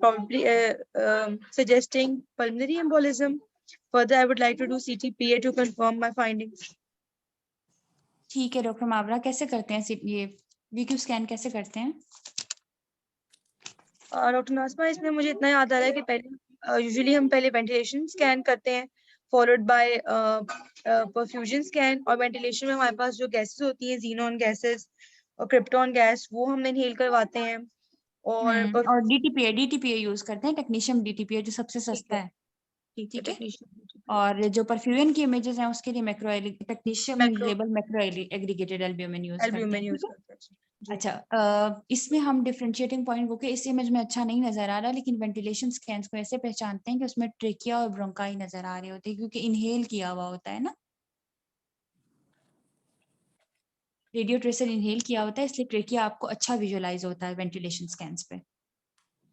probably suggesting pulmonary embolism. Further, I would like to do CT-PA to confirm my findings. ठीक है doctor मावरा, कैसे करते हैं ये VQ scan, कैसे करते हैं? Doctor नाज़मा, इसमें मुझे इतना याद आ रहा है कि पहले यूजुअली हम पहले वेंटिलेशन स्कैन करते हैं, फॉलोड बाय परफ्यूजन स्कैन, और वेंटिलेशन में हमारे पास जो गैसेस होती हैं, ज़ीनॉन गैसेस और क्रिप्टॉन गैस, वो हमने इनहेल करवाते हैं। और डीटीपीए यूज करते हैं, टेक्नीशियम डीटीपीए जो सबसे सस्ता है, ठीक है। और जो परफ्यूजन की इमेजेस हैं उसके लिए technetium label macro aggregated albumin use करते हैं। अच्छा, इसमें हम डिफरेंशिएटिंग पॉइंट वो के इस इमेज में अच्छा नहीं नजर आ रहा, लेकिन वेंटिलेशन स्कैन्स को ऐसे पहचानते हैं कि उसमें ट्रेकिया और ब्रोंकाई नजर आ रहे होते हैं, क्योंकि इनहेल किया हुआ होता है ना, रेडियो ट्रेसर इनहेल किया होता है, इसलिए ट्रेकिया आपको अच्छा विजुअलाइज होता है वेंटिलेशन स्कैन्स पे।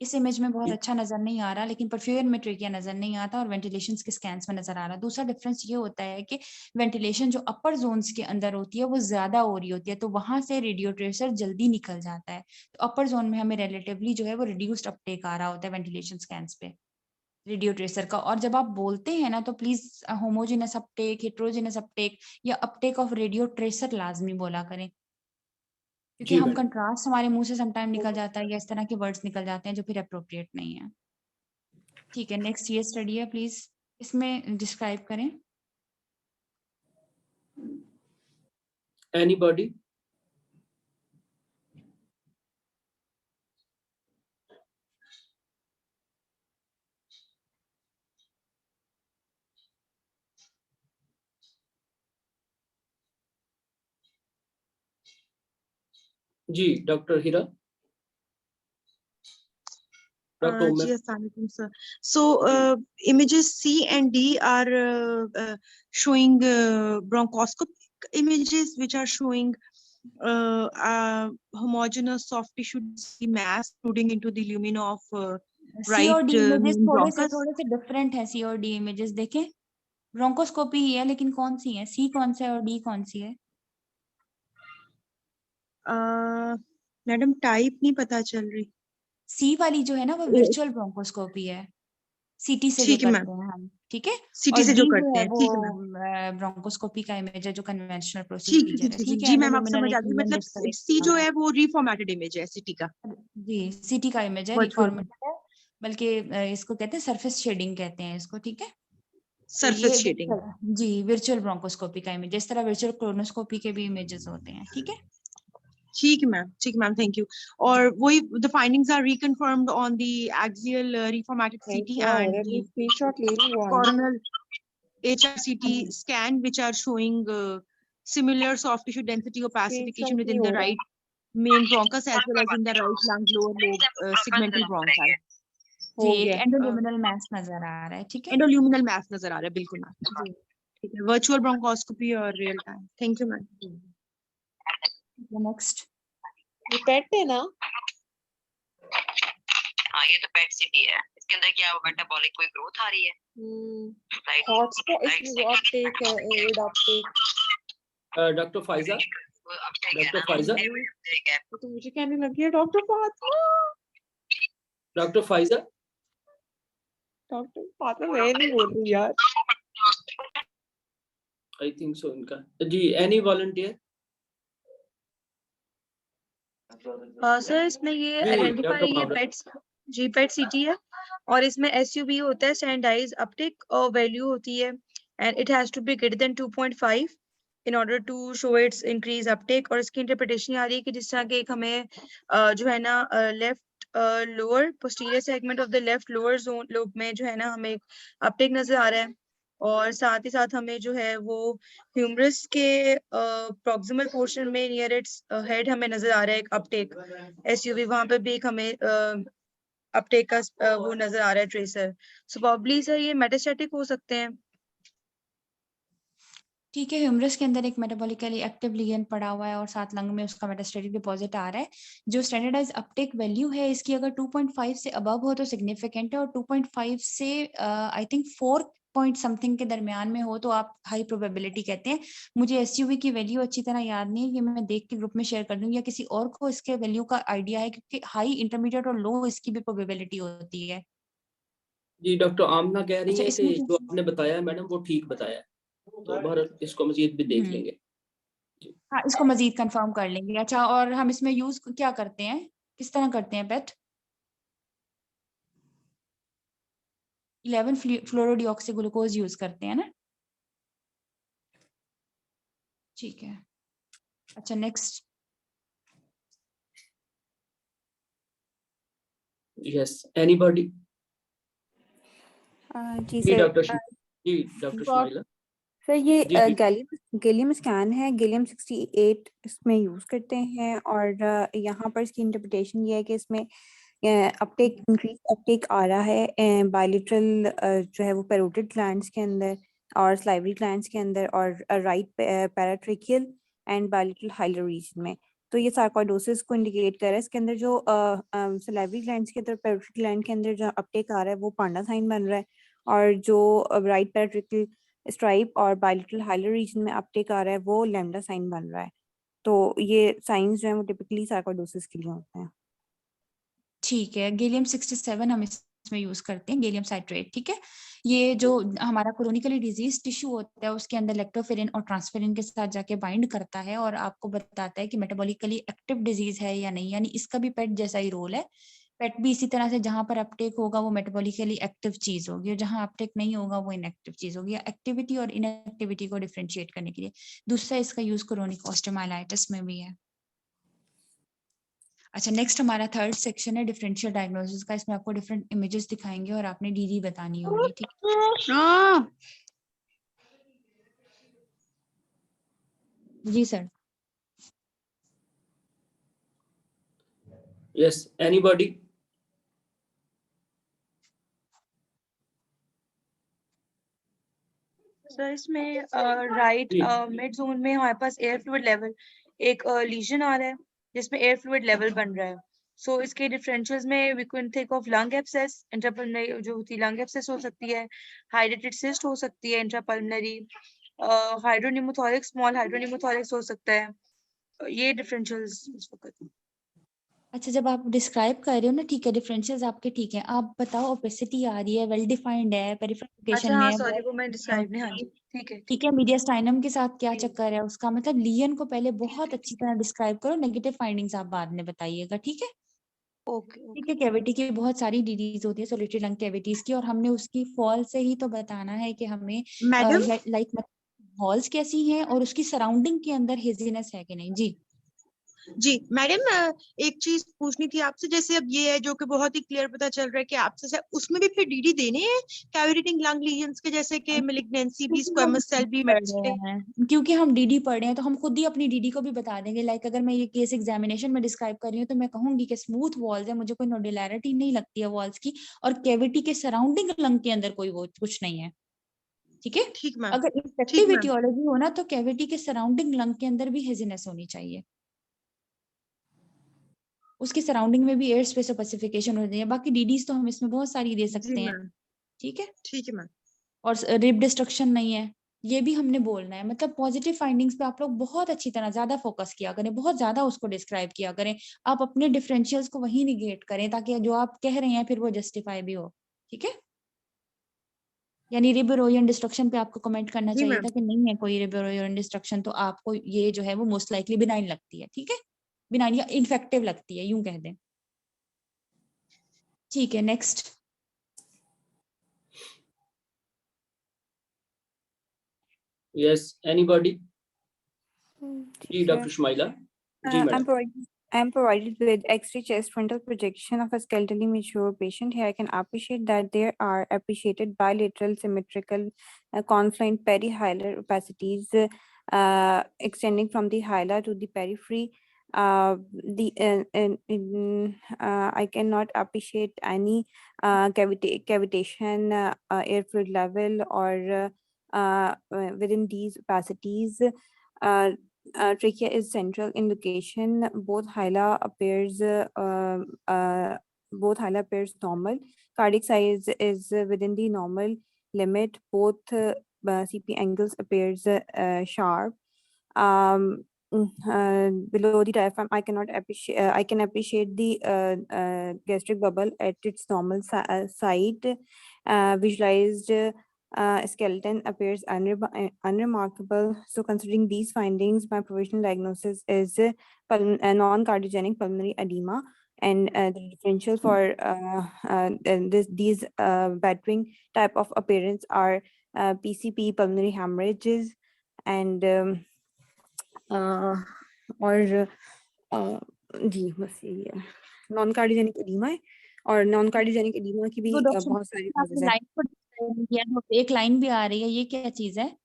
इस इमेज में बहुत अच्छा नजर नहीं आ रहा, लेकिन परफ्यूजन में ट्रेकिया नजर नहीं आता और वेंटिलेशन के स्कैन्स में नजर आ रहा। दूसरा डिफरेंस ये होता है कि वेंटिलेशन जो अपर जोन्स के अंदर होती है वो ज्यादा हो रही होती है, तो वहां से रेडियो ट्रेसर जल्दी निकल जाता है। तो अपर जोन में हमें रिलेटिवली जो है वो रिड्यूस्ड अपटेक आ रहा होता है वेंटिलेशन स्कैन्स पे रेडियो ट्रेसर का। और जब आप बोलते हैं ना, तो please homogeneous Uptake, heterogeneous Uptake या अपटेक ऑफ रेडियो ट्रेसर लाजमी बोला करें, क्योंकि हम कंट्रास्ट हमारे मुंह से समटाइम निकल जाता है या इस तरह के वर्ड्स निकल जाते हैं जो फिर अप्रोप्रिएट नहीं है। ठीक है, नेक्स्ट ये स्टडी है, प्लीज इसमें डिस्क्राइब करें। एनीबॉडी? जी डॉक्टर हीरा। जी अस्सलाम वालेकुम sir. So images C and D are showing bronchoscopic images which are showing homogeneous soft tissue mass including into the lumina of right bronchus। थोड़े से डिफरेंट है सी और डी इमेजेस, देखें ब्रोंकोस्कोपी ही है, लेकिन कौन सी है, सी कौन सा है और डी कौन सी है? मैडम टाइप नहीं पता चल रही। सी वाली जो है ना वो वर्चुअल ब्रोंकोस्कोपी है, सीटी से जो करते हैं हम, ठीक है। सीटी से जो करते हैं, ठीक है वो ब्रोंकोस्कोपी का इमेज है जो कन्वेंशनल प्रोसीजर है, ठीक है। जी मैम, आप समझ आ गई, मतलब सी जो है वो रिफॉर्मेटेड इमेज है सीटी का। जी, सीटी का इमेज है, रिफॉर्मेटेड है, बल्कि इसको कहते हैं सरफेस शेडिंग कहते हैं इसको, ठीक है। surface shading. जी वर्चुअल ब्रोंकोस्कोपी का इमेज, इस तरह वर्चुअल कोलोनोस्कोपी के भी इमेजेस होते हैं, ठीक है। ठीक है मैम, थैंक यू। और वही the findings are reconfirmed on the axial reformatted CT and the screenshot ले रही हूँ coronal HRCT scan, which are showing similar soft tissue density opacification Screenshot within नहीं the हो रहा। right main bronchus as well as in the right lung lower lobe segmental bronchi. जी हो एक गया। एंडोल्यूमिनल मास नजर आ रहा है, ठीक है एंडोल्यूमिनल मैस नजर आ रहा है, बिल्कुल मैम। जी। ठीक है, वर्चुअल ब्रोंकोस्कोपी और real time. Thank you ma'am. Next ये पेट है ना? हाँ ये तो पेट सिटी है, इसके अंदर क्या मेटाबॉलिक कोई ग्रोथ आ रही है? राइट हॉटस्पॉट इसमें वो अपटेक है, एड uptake. Doctor Faiza, doctor Faiza, तो मुझे कहने लगी है doctor Fatima. Doctor Faiza, doctor Fatima मैं नहीं बोल रही यार। आई थिंक सो इनका जी। Any volunteer? सर इसमें ये जी, आइडेंटिफाई डॉक्टर ये मावरा। पेट्स जी पेट सिटी है और इसमें SUV होता है स्टैंडर्डाइज अपटेक और वैल्यू होती है and it has to be greater than 2.5 in order to show its increase uptake. और इसकी इंटरप्रिटेशन आ रही है कि जिस तरह के एक हमें जो है ना left lower posterior segment of the left lower zone lobe में जो है ना हमें अपटेक नजर आ रहा है और साथ ही साथ हमें जो है वो ह्यूमरस के प्रॉक्सिमल पोर्शन में नियर इट्स हेड हमें नजर आ रहा है एक अपटेक SUV, वहां पे भी एक हमें अपटेक का वो नजर आ रहा है ट्रेसर। सो प्रॉब्ली सर ये मेटास्टैटिक हो सकते हैं। ठीक है, ह्यूमरस के अंदर एक मेटाबॉलिकली एक्टिव लिगेंड पड़ा हुआ है और साथ लंग में उसका मेटास्टेटिक डिपॉजिट आ रहा है। जो स्टैंडर्डाइज अपटेक वैल्यू है इसकी अगर 2.5 से अबव हो तो सिग्निफिकेंट है और 2.5 से आई थिंक 4 पॉइंट समथिंग के दरमियान में हो तो आप हाई प्रोबेबिलिटी कहते हैं। मुझे SUV की वैल्यू अच्छी तरह याद नहीं है, ये मैं देख के ग्रुप में शेयर कर दूंगी या किसी और को इसके वैल्यू का आइडिया है, क्योंकि हाई इंटरमीडिएट और लो इसकी भी प्रोबेबिलिटी होती है। जी डॉक्टर आमना कह रही अच्छा, है इसमें कि जो आपने बताया मैडम वो ठीक बताया, तो भारत इसको मजीद भी देख लेंगे। हाँ, इसको मजीद कंफर्म कर लेंगे। अच्छा, और हम इसमें यूज क्या करते हैं, किस तरह करते हैं पेट? 11 फ्लोरोडिऑक्सी ग्लूकोज यूज करते हैं ना, ठीक है। अच्छा नेक्स्ट। Yes anybody? जी जी सर। डॉक्टर जी डॉक्टर शुमाइला। सर ये जी जी गैलियम स्कैन है, गैलियम 68 इसमें यूज करते हैं और यहाँ पर इसकी इंटरप्रिटेशन ये है कि इसमें अपटेक इंक्रीज अपटेक आ रहा है बायलिटरल जो है वो पैरोटिड ग्लैंड्स के अंदर और स्लाइवरी ग्लैंड्स के अंदर और right paratracheal and bilateral hilar region में। तो ये सार्कोइडोसिस को इंडिकेट कर रहा है। इसके अंदर जो स्लाइवरी ग्लैंड्स के अंदर पैरोटिड ग्लैंड के अंदर जो अपटेक आ रहा है वो पांडा साइन बन रहा है और जो राइट पैराट्रेकियल स्ट्राइप और बायलिटरल हाइलर रीजन में अपटेक आ रहा है वो लैम्डा साइन बन रहा है। तो ये साइंस जो है वो टिपिकली सार्कोइडोसिस के लिए होते हैं। ठीक है, गैलियम 67 हम इसमें यूज करते हैं, गैलियम साइट्रेट, ठीक है। ये जो हमारा क्रोनिकली डिजीज टिश्यू होता है उसके अंदर लेक्टोफेरिन और ट्रांसफेरिन के साथ जाके बाइंड करता है और आपको बताता है कि मेटाबॉलिकली एक्टिव डिजीज है या नहीं, यानी इसका भी पेट जैसा ही रोल है। पेट भी इसी तरह से जहां पर अपटेक होगा वो मेटाबॉलिकली एक्टिव चीज होगी और जहां अपटेक नहीं होगा वो इनएक्टिव चीज होगी, या एक्टिविटी और इनएक्टिविटी को डिफरेंशिएट करने के लिए। दूसरा इसका यूज क्रोनिक ऑस्टियोमाइलाइटिस में भी है। अच्छा, नेक्स्ट हमारा थर्ड सेक्शन है डिफरेंशियल डायग्नोसिस का। इसमें आपको डिफरेंट इमेजेस दिखाएंगे और आपने DD बतानी होगी, ठीक है? जी सर। Yes anybody? सर इसमें राइट जी मिड जोन में हमारे पास एयर फ्लूइड लेवल एक लीजन आ रहा है जिसमें एयर फ्लूइड लेवल बन रहा है। सो इसके डिफरेंशियल्स में we can think of lung abscess, intrapulmonary जो होती है लंग एब्सेस हो सकती है, हाइड्रेटेड सिस्ट हो सकती है इंट्रापल्मोनरी, हाइड्रोनिमोथोरिक्स स्मॉल हाइड्रोनिमोथोरिक्स हो सकता है। ये डिफरेंशियल्स इस वक्त। अच्छा, जब आप डिस्क्राइब कर रहे हो ना, ठीक है, डिफरेंशियल्स आपके ठीक है, आप बताओ ओपेसिटी आ रही है, वेल डिफाइंड है, पेरिफेरल अच्छा में हाँ है, सॉरी वो मैं डिस्क्राइब नहीं, हाँ जी ठीक है ठीक है। मीडियास्टाइनम के साथ क्या चक्कर है उसका, मतलब लियन को पहले बहुत अच्छी तरह डिस्क्राइब करो, नेगेटिव फाइंडिंग्स आप बाद में बताइएगा, ठीक है। ओके ठीक है, कैविटी की बहुत सारी डिजीज होती है, सोलिटरी लंग कैविटीज की, और हमने उसकी फॉल से ही तो बताना है कि हमें मैडम लाइक हॉल्स कैसी हैं और उसकी सराउंडिंग के अंदर हेजीनेस है कि नहीं। जी जी मैडम, एक चीज पूछनी थी आपसे, जैसे अब ये है जो कि बहुत ही क्लियर पता चल रहा है कि आपसे उसमें भी फिर डीडी देने हैं कैविटेटिंग लंग लीजन्स के, जैसे कि मैलिग्नेंसी भी, क्योंकि हम स्क्वेमस सेल DD भी, पढ़ रहे हैं, क्योंकि हम डीडी पढ़ रहे हैं तो हम खुद ही अपनी डीडी को भी बता देंगे। लाइक अगर मैं ये केस एग्जामिनेशन में डिस्क्राइब कर रही हूँ तो मैं कहूंगी कि स्मूथ वॉल्स है, मुझे कोई नोडुलैरिटी नहीं लगती है वॉल्स की, और कैविटी के सराउंडिंग लंग के अंदर कोई वो कुछ नहीं है। ठीक है, ठीक मैम, अगर ठीक इफेक्टिव मैम, एटियोलॉजी हो ना तो कैविटी के सराउंडिंग लंग के अंदर भी हेजीनेस होनी चाहिए, उसकी सराउंडिंग में भी एयर स्पेस स्पेसिफिकेशन हो जाए। बाकी डीडीज तो हम इसमें बहुत सारी दे जी सकते हैं। मैम, ठीक है, ठीक है मैम। और रिप डिस्ट्रक्शन नहीं है, ये भी हमने बोलना है। मतलब पॉजिटिव फाइंडिंग्स पे आप लोग बहुत अच्छी तरह ज्यादा फोकस किया करें, बहुत ज्यादा उसको डिस्क्राइब किया करें, आप अपने डिफरेंशियल्स को वही निगेट करें ताकि जो आप कह रहे हैं फिर वो जस्टिफाई भी हो। ठीक है, यानी रिब इरोजन डिस्ट्रक्शन पे आपको कमेंट करना जी चाहिए मैम, था कि नहीं है कोई रिब इरोजन डिस्ट्रक्शन, तो आपको ये जो है वो मोस्ट लाइकली बिनाइन लगती है। ठीक है, बिनाइन या इन्फेक्टिव लगती है, यूं कह दें। ठीक है, नेक्स्ट। Yes, anybody? ठीक जी है। डॉक्टर शुमाइला। जी I'm madam. provided with X-ray chest frontal projection of a skeletally mature patient. Here I can appreciate that there are appreciated bilateral symmetrical confluent perihilar opacities extending from the hilar to the periphery. I cannot appreciate any cavitation, air fluid level, or within these opacities. Uh, Trachea is central in location. Both hyla appears normal. Cardiac size is within the normal limit. Both CP angles appears sharp. Below the diaphragm, I cannot appreciate. I can appreciate the gastric bubble at its normal site. Visualized skeleton appears unremarkable. So, considering these findings, my provisional diagnosis is non-cardiogenic pulmonary edema, and the differential for these battering type of appearance are PCP, pulmonary hemorrhages, and और जी बस यही है। Non cardiogenic edema है, और non cardiogenic edema की भी तो doctor बहुत सारी आपने कॉजेज है। लाइन को describe नहीं किया, तो एक लाइन भी आ रही है, ये क्या चीज है?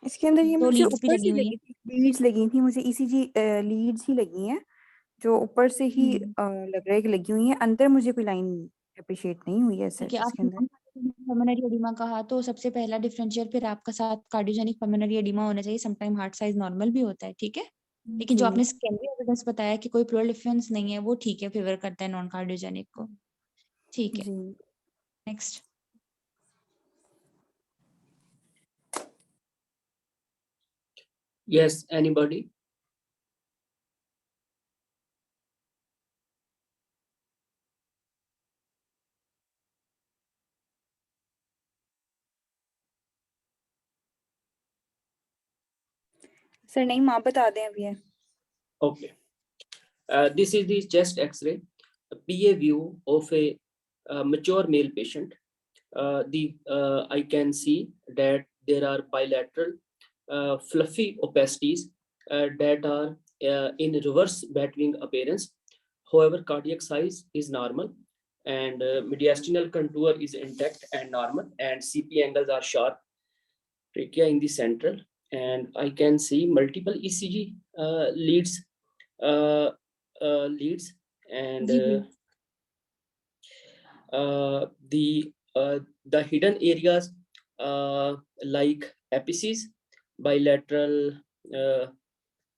इसके अंदर ये दो मुझे लीड्स भी ऊपर लगी से हुई है। लगी थी, लीड्स लगी थी मुझे, ईसीजी लीड्स ही लगी हैं जो ऊपर से ही लग रहा है कि लगी हुई हैं। अंदर मुझे कोई लाइन अप्रिशिएट नहीं हुई है ठीक सच है, इसके अंदर। आपने पल्मोनरी एडिमा कहा तो सबसे पहला डिफरेंशियल फिर आपका साथ कार्डियोजेनिक पल्मोनरी एडिमा होना चाहिए। समटाइम हार्ट साइज नॉर्मल भी होता है। ठीक है, लेकिन जो जी आपने सेकेंडरी एविडेंस बताया कि कोई प्लूरल डिफरेंस नहीं है, वो ठीक है, फेवर करता है नॉन कार्डियोजेनिक को। ठीक है, जी नेक्स्ट। Yes, anybody? सर नहीं, आप बता दें अभी है। Okay. This is the chest X-ray, a PA view of a mature male patient. I can see that there are bilateral fluffy opacities that are in reverse battering appearance. However, cardiac size is normal, and mediastinal contour is intact and normal, and CP angles are sharp. Trachea in the central, and I can see multiple ECG leads, and जी जी, the hidden areas like apices, bilateral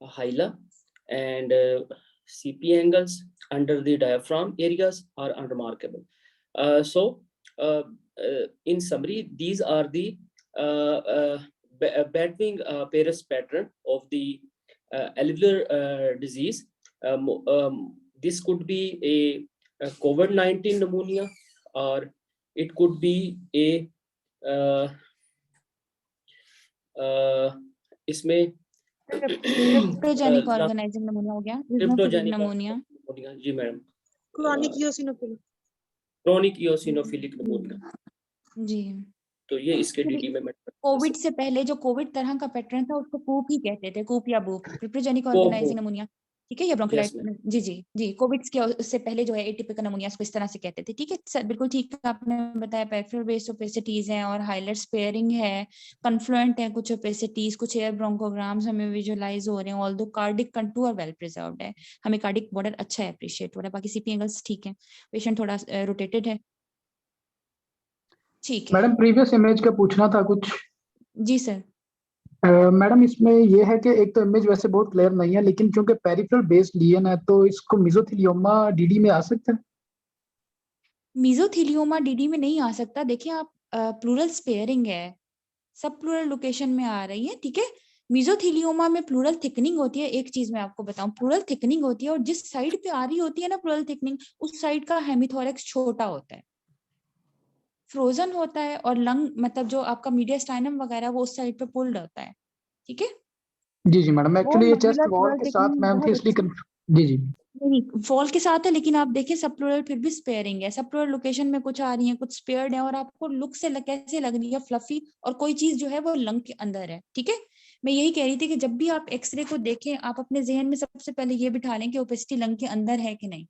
hyla, and CP angles under the diaphragm areas are unremarkable. In summary, these are the battering Paris pattern of the alveolar disease. This could be a COVID-19 pneumonia, or it could be a इसमें cryptogenic organising नमूनिया हो गया, cryptogenic नमूनिया। नमूनिया। जी madam. Chronic eosinophilic. Chronic eosinophilic pneumonia, जी तो ये इसके Actually, डीडी में मैं कोविड से पहले जो कोविड तरह का पैटर्न था उसको कूप ही कहते थे, कूप या बूप, पिप्रोजेनिक ऑर्गेनाइजिंग निमोनिया, ठीक है, या Yes, ब्रोंकोलाइटिस। जी जी जी, कोविड के उससे पहले जो है एटिपिकल निमोनिया को इस तरह से कहते थे, ठीक है सर, बिल्कुल ठीक आपने बताया। पेरिफेरल बेस्ड ओपेसिटीज हैं और हाइलाइट स्पेयरिंग है, कन्फ्लुएंट है कुछ ओपेसिटीज, कुछ एयर ब्रोंकोग्राम्स हमें विजुअलाइज हो रहे हैं, although cardiac contour well preserved है, हमें कार्डिक बॉर्डर अच्छा अप्रिशिएट हो रहा है, बाकी सीपी एंगल्स ठीक है, पेशेंट थोड़ा रोटेटेड है, ठीक है। मैडम प्रीवियस इमेज का पूछना था कुछ। जी सर। मैडम इसमें ये है कि एक तो इमेज वैसे बहुत क्लियर नहीं है, लेकिन क्योंकि पेरिफेरल बेस्ड लीजन है तो इसको मेसोथेलियोमा डीडी में आ सकता है। मीजोथीलियोमा डीडी में नहीं आ सकता। देखिए आप प्लूरल स्पेयरिंग है, सब प्लूरल लोकेशन में आ रही है, ठीक है। मीजोथीलियोमा में प्लूरल थिकनिंग होती है। एक चीज मैं आपको बताऊं, प्लूरल थिकनिंग होती है और जिस साइड पे आ रही होती है ना प्लूरल थिकनिंग, उस साइड का हेमिथोरेक्स छोटा होता है, फ्रोजन होता है, और लंग मतलब जो आपका मीडियास्टाइनम वगैरह वो उस साइड पे पुल्ड होता है, ठीक है। जी जी मैडम, वो एक्चुअली ये चेस्ट मस्कुलर वॉल प्लूरल के साथ थिकनिंग मैम थी बहुत इसलिए अच्छी, जी जी नहीं फॉल के साथ है, लेकिन आप देखिए सब प्लूरल फिर भी स्पेयरिंग है, सब प्लूरल लोकेशन में कुछ आ रही है, कुछ स्पेयर्ड है, और आपको लुक से कैसे लग रही है, फ्लफी, और कोई चीज जो है वो लंग के अंदर है, ठीक है। मैं यही कह रही थी कि जब भी आप एक्सरे को देखें, आप अपने जहन में सबसे पहले ये बिठा लें कि ओपेसिटी लंग के अंदर है कि नहीं,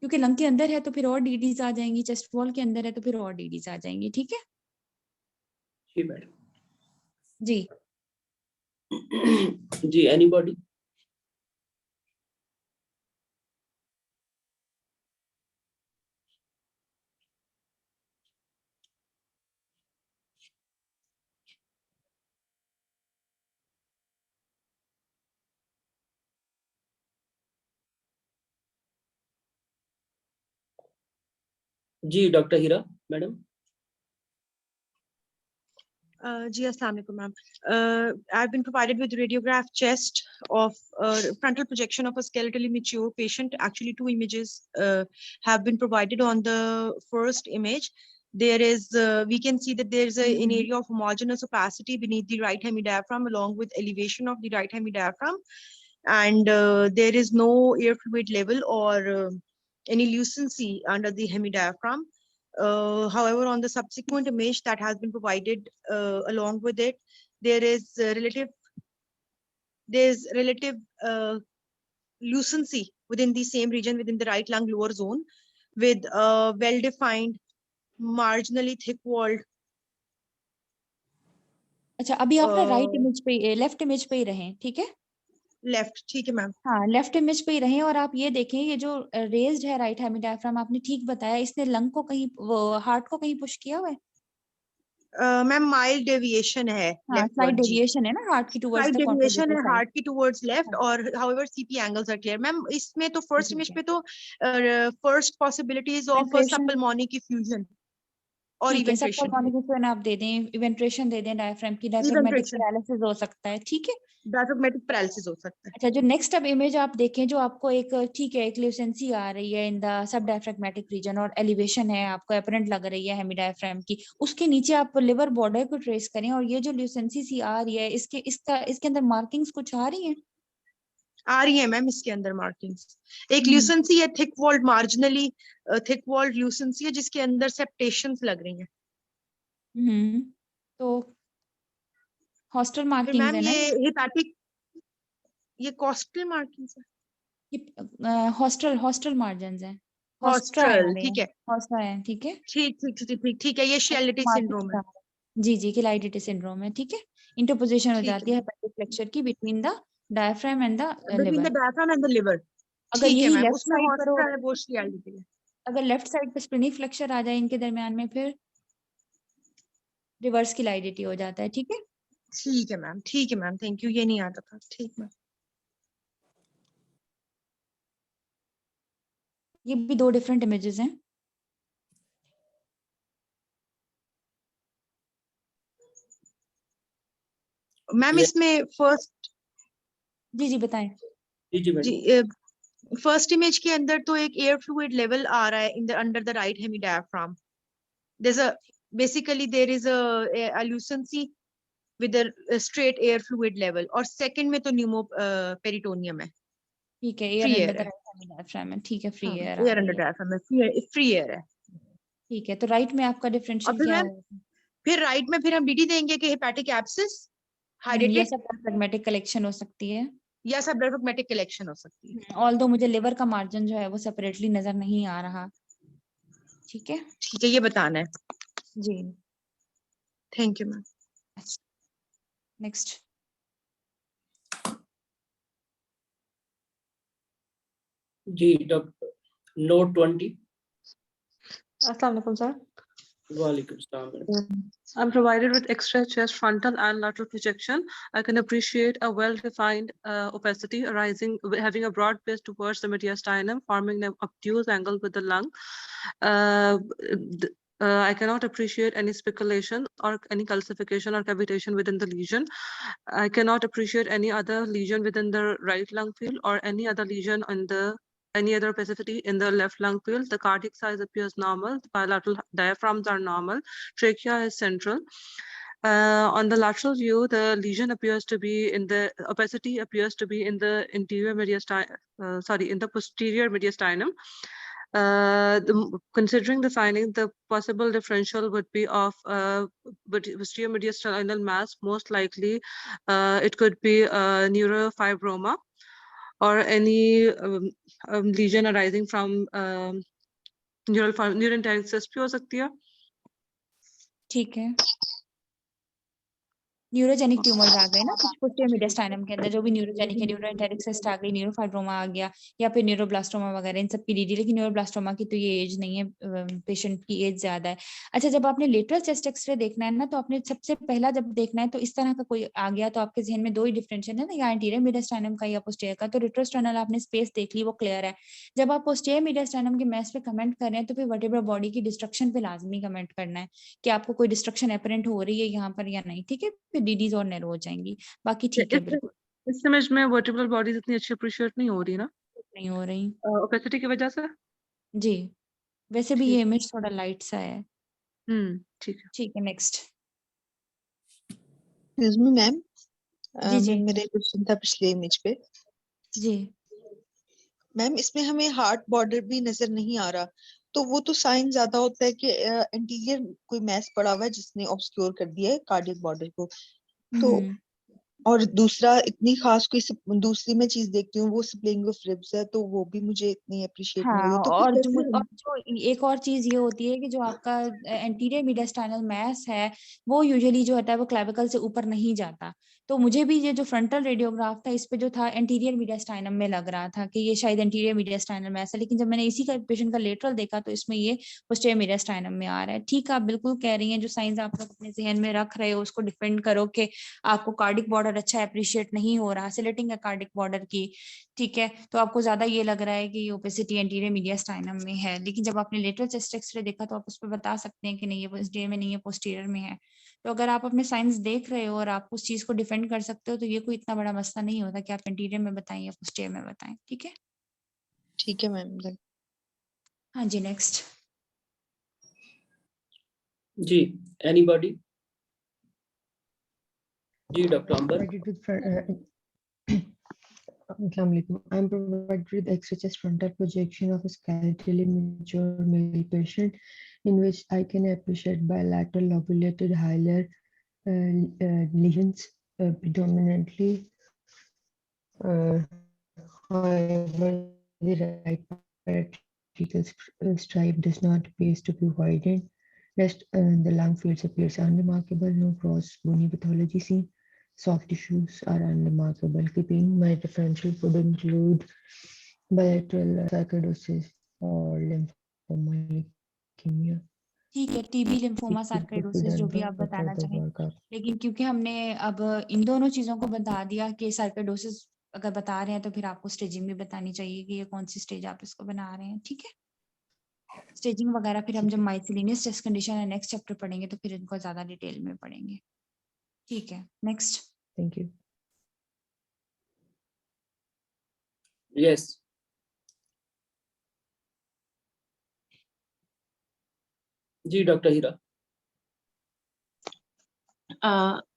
क्योंकि लंग के अंदर है तो फिर और डीडीज आ जाएंगी, चेस्ट वॉल के अंदर है तो फिर और डीडीज आ जाएंगी, ठीक है। जी मैडम। जी जी एनीबॉडी? जी doctor Heera madam. Ji, Assalamu alaikum, ma'am. I've been provided with radiograph chest of frontal projection of a skeletally mature patient. Actually, two images have been provided. On the first image, there is we can see that there is an area of homogeneous opacity beneath the right hemidiaphragm, along with elevation of the right hemidiaphragm, and there is no air fluid level or any lucency under the hemidiaphragm. However, on the subsequent image that has been provided along with it, there is relative lucency within the same region within the right lung lower zone, with well-defined, marginally thick-walled. अच्छा, अभी आप ना right image पे, left image पे ही रहें, ठीक है। Left, ठीक है मैम। हाँ, लेफ्ट इमेज पे ही रहें, और आप ये देखें ये जो रेज्ड है राइट हेमिडायफ्राम, आपने ठीक बताया, इसने लंग को कहीं, वो हार्ट को कहीं पुश किया हुआ है। मैम माइल्ड डेविएशन है, हाँ, लेफ्ट स्लाइड वर्ड जी, डेविएशन है ना हार्ट की टुवर्ड्स स्लाइड द डेविएशन है कॉन्ट्राडिक्टरी हार्ट की टुवर्ड्स लेफ्ट, साइड। और however CP angles are clear. Ma'am इसमें तो फर्स्ट ठीक इमेज है। पे तो first possibilities of eventration, subpulmonic effusion और ठीक है, सब इवेंट्रेशन, कॉन्ट्राडिक्टरी आप दे दें, इवेंट्रेशन दे दें, डायफ्राम की डायफ्रेगमेटिक इवेंट्रेशन, पैरालिसिस हो सकता है, ठीक है। डायफ्रागमेटिक पैरालिसिस हो सकता है। अच्छा, जो नेक्स्ट अब इमेज आप देखें, जो आपको एक, ठीक है, एक ल्यूसेंसी आ रही है in the subdiaphragmatic region, और एलिवेशन है आपको अपरेंट लग रही है हेमिडायफ्राम की, उसके नीचे आप लिवर बॉर्डर को ट्रेस करें, और ये जो ल्यूसेंसी सी आ रही है, इसके अंदर मार्किंग्स कुछ आ रही हैं? आ रही है मैम, इसके अंदर मार्किंग्स, एक ल्यूसेंसी है, thick walled, marginally thick walled lucency है, जिसके अंदर सेप्टेशंस लग रही हैं। तो हॉस्टल फिर मार्किंग्स मैम है ना, ये हेपेटिक, ये कॉस्टल मार्किंग्स है, ये हॉस्टल मार्जिन्स हैं, हॉस्ट्रा है हॉस्टल, हमारे ठीक यहाँ, है, हॉस्ट्रा है, ठीक है। ठीक ठीक ठीक ठीक ठीक है, ये शेलिटी सिंड्रोम है, जी जी, किलाइडिटिस सिंड्रोम है, ठीक है। इंटरपोजिशन हो ठीक जाती है है हेपेटिक फ्लेक्चर की between the diaphragm and the between the liver. Diaphragm and the liver, अगर ठीक है यही मैम, लेफ्ट उसमें साइड पर हो, हॉस्टल है, वो शेलिटी है। अगर लेफ्ट साइड पर स्प्लिनिक फ्लेक्चर आ जाए इनके दरमियान में, फिर रिवर्स किलाइडिटी हो जाता है, ठीक है। ठीक है मैम, ठीक है मैम, थैंक यू, ये नहीं आता था, ठीक मैम। ये भी दो डिफरेंट इमेजेस हैं। मैम इसमें फर्स्ट, जी जी बताएं। जी फर्स्ट इमेज के अंदर तो एक एयर फ्लूइड लेवल आ रहा है in the under the right hemidiaphragm, there's a basically there is a lucency with a straight air fluid level, और सेकंड में तो न्यूमो पेरिटोनियम है। ठीक है, air Free under air the है। राइट हेमी डायफ्राम है, ठीक है, फ्री हाँ, एयर आ एयर रही अंडर है, डायफ्राम है, फ्री एयर है। ठीक है। तो राइट में आपका और डिफरेंशियल फिर क्या मैम, है? फिर राइट में फिर हम डीडी देंगे कि हेपेटिक एब्सिस ये हाइड्रेटेड सब फ्रेगमेटिक कलेक्शन हो सकती है। या सब ब्लेफमेटिक कलेक्शन हो सकती है। ऑल्दो मुझे लिवर का मार्जिन जो है वो सेपरेटली नजर नहीं आ रहा। ठीक है ठीक है, ये बताना है। जी। Thank you ma'am. नेक्स्ट। जी डॉक्टर, नोट 20। Assalamu alaikum, sir. वालेकुम सलाम madam. I'm provided with extra chest frontal and lateral projection. I can appreciate a well-defined opacity arising, having a broad base towards the mediastinum, forming an obtuse angle with the lung. I cannot appreciate any speculation or any calcification or cavitation within the lesion. I cannot appreciate any other lesion within the right lung field or any other lesion on the any other opacity in the left lung field. The cardiac size appears normal. The bilateral diaphragms are normal. Trachea is central. On the lateral view, the lesion appears to be in the opacity appears to be in the interior mediastinum. In the posterior mediastinum. Considering the finding, the possible differential would be of posterior mediastinal mass. Most likely, it could be neurofibroma or any lesion arising from neuroenteric cyst भी हो सकती है। ठीक है, neurogenic tumours आ गए ना posterior मीडियास्टाइनम के अंदर, जो भी न्यूरोजेनिक है, न्यूरोएंटेरिक सिस्ट आ गई, न्यूरोफाइब्रोमा आ गया, या फिर न्यूरोब्लास्टोमा वगैरह, इन सब की डीडी। लेकिन न्यूरोब्लास्टोमा की तो ये एज नहीं है, पेशेंट की एज ज्यादा है। अच्छा, जब आपने लेटरल चेस्ट एक्सरे देखना है ना, तो आपने सबसे पहला जब देखना है तो इस तरह का कोई आ गया तो आपके जहन में दो ही डिफरेंशियल है ना, या एंटीरियर मीडियास्टाइनम का या पोस्टीरियर का। तो रेट्रोस्टर्नल आपने स्पेस देख ली, वो क्लियर है। जब आप पोस्टीरियर मीडियास्टाइनम के मैस पे कमेंट कर रहे हैं तो फिर वर्टेब्रल बॉडी की डिस्ट्रक्शन पे लाजमी कमेंट करना है कि आपको कोई डिस्ट्रक्शन एपरेंट हो रही है यहाँ पर या नहीं। ठीक है, फिर डीडीज और नैरो हो जाएंगी, बाकी ठीक है बिल्कुल। इस इमेज में वर्टिब्रल बॉडीज इतनी अच्छी अप्रिशिएट नहीं हो रही ना, नहीं हो रही ओपेसिटी की वजह से। जी, वैसे भी ये ठीक। इमेज थोड़ा लाइट सा है। ठीक है। ठीक है, नेक्स्ट। एक्सक्यूज मी मैम, जी जी मेरे क्वेश्चन था पिछले इमेज पे। जी। मैम इसमें हमें हार्ट बॉर्डर भी नजर नहीं आ रहा, तो वो तो साइन ज्यादा होता है कि एंटीरियर कोई मैस पड़ा हुआ है जिसने ऑब्सक्योर कर दिया है कार्डियक बॉर्डर को। तो और दूसरा इतनी खास कोई दूसरी मैं चीज देखती हूँ वो स्प्लिंग ऑफ रिब्स है, तो वो भी मुझे इतनी अप्रिशिएट नहीं हो हाँ, रही। तो और फिर जो कैसे एक और चीज ये होती है कि जो आपका एंटीरियर मीडियास्टाइनल मैस है वो यूजुअली जो होता है वो क्लेविकल से ऊपर नहीं जाता। तो मुझे भी ये जो फ्रंटल रेडियोग्राफ था इस पे जो था एंटीरियर मीडियास्टाइनम में लग रहा था कि ये शायद एंटीरियर मीडियास्टाइनल मैस है, लेकिन जब मैंने इसी का पेशेंट का लेटरल देखा तो इसमें ये पोस्टीरियर मीडियास्टाइनम में आ रहा है। ठीक है, आप बिल्कुल कह रही हैं, जो साइंस आप लोग अपने जहन में रख रहे हो उसको डिफेंड करो कि आपको कार्डिक बॉर्डर अच्छा अप्रिशिएट नहीं हो रहा, सिलेटिंग है कार्डिक बॉर्डर की। ठीक है, तो आपको ज्यादा ये लग रहा है कि ये ओपेसिटी एंटीरियर मीडियास्टाइनम में है, लेकिन जब आपने लेटरल चेस्ट एक्सरे देखा तो आप उस पर बता सकते हैं कि नहीं ये पोस्टीरियर में नहीं है, पोस्टीरियर में है। तो अगर आप अपने साइंस देख रहे हो और आप उस चीज को डिफेंड कर सकते हो तो ये कोई इतना बड़ा मसला नहीं होता कि आप एंटीरियर में बताएं या पोस्टीरियर में बताएं। ठीक है, ठीक है मैम। हाँ जी, नेक्स्ट। जी, एनीबॉडी? जी doctor Ambar. Assalamualaikum. I am provided with extra chest frontal projection of a skeletally mature male patient in which I can appreciate bilateral lobulated hilar lesions predominantly. However, the right parietal stripe does not appear to be widened. Rest the lung fields appears unremarkable. No cross bony pathology seen. Soft tissues are unremarkable. Keeping my differential would include bilateral sarcoidosis or lymphoma leukemia. ठीक है, TB, lymphoma, It could be sarcoidosis जो done भी आप for बताना further चाहें, workup. लेकिन क्योंकि हमने अब इन दोनों चीजों को बता दिया कि सार्कोइडोसिस अगर बता रहे हैं तो फिर आपको स्टेजिंग भी बतानी चाहिए कि ये कौन सी स्टेज आप इसको बना रहे हैं। ठीक है, स्टेजिंग वगैरह फिर हम जब माइथेलिनियस चेस्ट कंडीशन है नेक्स्ट चैप्टर पढ़ेंगे तो फिर इनको ज्यादा डिटेल में पढ़ेंगे। ठीक है, नेक्स्ट। Thank you. यस। जी doctor Heera.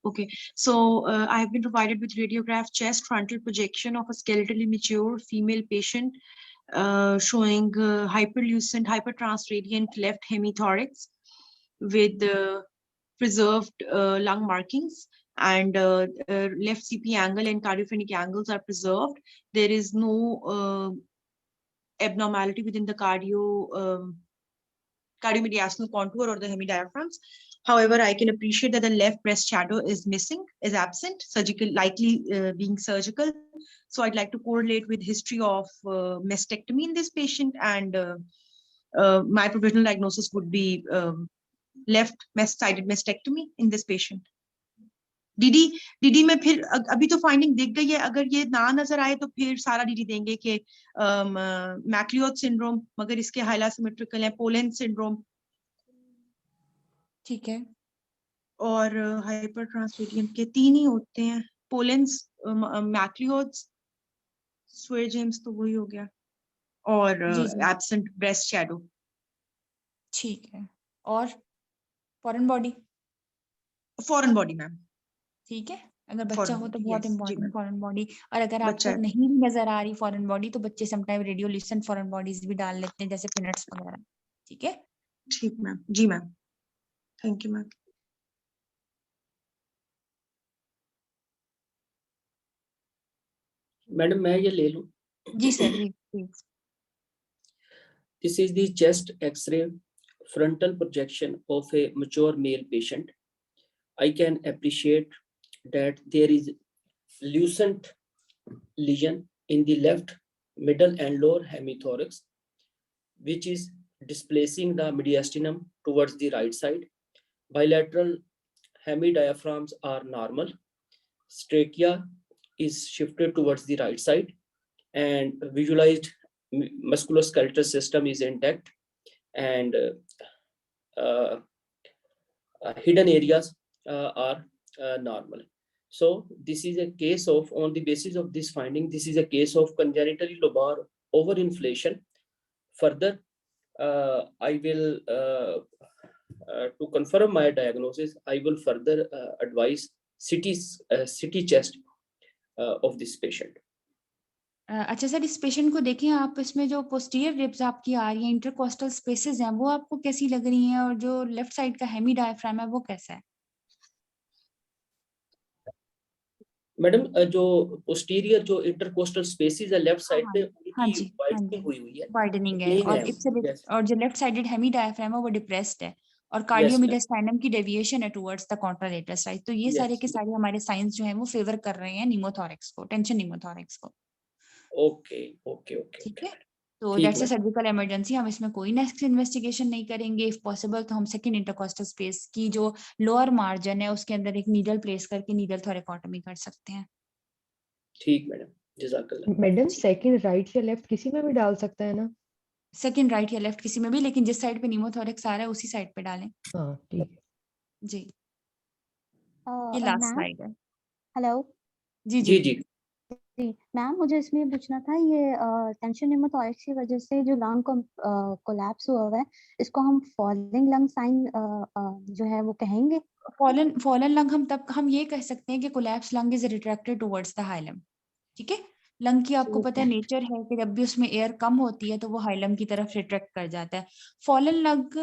Okay, so I have been provided with radiograph chest frontal projection of a skeletally mature female patient showing hyperlucent, hypertransradiant left hemithorax with preserved lung markings, and left CP angle and cardiophrenic angles are preserved. There is no abnormality within the cardiomediastinal contour or the hemidiaphragms. However, I can appreciate that the left breast shadow is missing, is absent, surgical, likely being surgical. So I'd like to correlate with history of mastectomy in this patient, and my provisional diagnosis would be left sided mastectomy in this patient. DD में फिर अभी तो finding दिख गई है, अगर ये ना नजर आए तो फिर सारा डीडी देंगे कि मैक्लियोड सिंड्रोम, मगर इसके हाइला सिमेट्रिकल है, पोलैंड सिंड्रोम, ठीक है, और हाइपर ट्रांसरेडियंट के 3 ही होते हैं, पोलैंड्स, मैक्लियोड्स, स्वेर जेम्स तो वही हो गया, और एब्सेंट ब्रेस्ट शैडो। ठीक है, और फॉरेन बॉडी मैम, ठीक है, अगर बच्चा हो तो बहुत इम्पोर्टेंट फॉरेन बॉडी, और अगर बच्चा आपको नहीं भी नजर आ रही फॉरेन बॉडी तो बच्चे समटाइम रेडियोल्यूसेंट फॉरेन बॉडीज भी डाल लेते हैं, जैसे पिनट्स वगैरह। ठीक है, ठीक मैम, जी ma'am, thank you ma'am. Madam मैं ये ले लूं? जी सर, जी please. This is the chest X-ray frontal projection of a mature male patient. I can appreciate that there is lucent lesion in the left middle and lower hemithorax, which is displacing the mediastinum towards the right side. Bilateral hemidiaphragms are normal. Trachea is shifted towards the right side, and visualized musculoskeletal system is intact, and hidden areas are normal. So this is a case of, on the basis of this finding, this is a case of congenital lobar overinflation. Further, I will to confirm my diagnosis, I will further advise CT chest of this patient. अच्छा sir, इस patient को देखिए आप, इसमें जो posterior ribs आपकी आ रही है, इंटरकोस्टल स्पेसेस हैं, वो आपको कैसी लग रही हैं, और जो लेफ्ट साइड का हेमी डायफ्राम है वो कैसा है? मैडम जो पोस्टीरियर जो इंटरकोस्टल स्पेसेस है लेफ्ट साइड पे, हाँ उनकी जी, वाइडनिंग हुई है, वाइडनिंग है, और जो लेफ्ट साइडेड हेमी डायफ्राम है वो डिप्रेस्ड है, और कार्डियोमिडियास्टाइनम की डेविएशन है टुवर्ड्स द कॉन्ट्रालेटरल साइड। तो ये सारे के सारे हमारे साइंस जो हैं वो फेवर कर रहे हैं निमोथोरैक्स को, टेंशन निमोथोरैक्स को। ओके ओके ओके, ठीक है, तो दैट्स अ सर्जिकल इमरजेंसी, हम इसमें कोई नेक्स्ट इन्वेस्टिगेशन नहीं करेंगे। इफ पॉसिबल तो हम सेकंड इंटरकोस्टल स्पेस की जो लोअर मार्जिन है उसके अंदर एक नीडल प्लेस करके नीडल थोरेकोटोमी कर सकते हैं। ठीक मैडम, जज़ाकल्लाह। मैडम सेकंड राइट या लेफ्ट किसी में भी डाल सकता है ना? सेकंड राइट या लेफ्ट किसी में भी, लेकिन जिस साइड पे निमोथोरैक्स आ रहा है उसी साइड पे डालें। हाँ ठीक है जी, ये लास्ट स्लाइड है। हेलो जी जी जी जी मैम, मुझे इसमें ये पूछना था, ये टेंशन निमोथोरैक्स की वजह से जो लंग कोलैप्स हुआ है, इसको हम फॉलिंग लंग साइन जो है वो कहेंगे? फॉलन लंग हम ये कह सकते हैं कि collapse lung is retracted towards the hilum. ठीक है, लंग की आपको पता है नेचर है कि जब भी उसमें एयर कम होती है तो वो हाइलम की तरफ रिट्रैक्ट कर जाता है। Fallen lung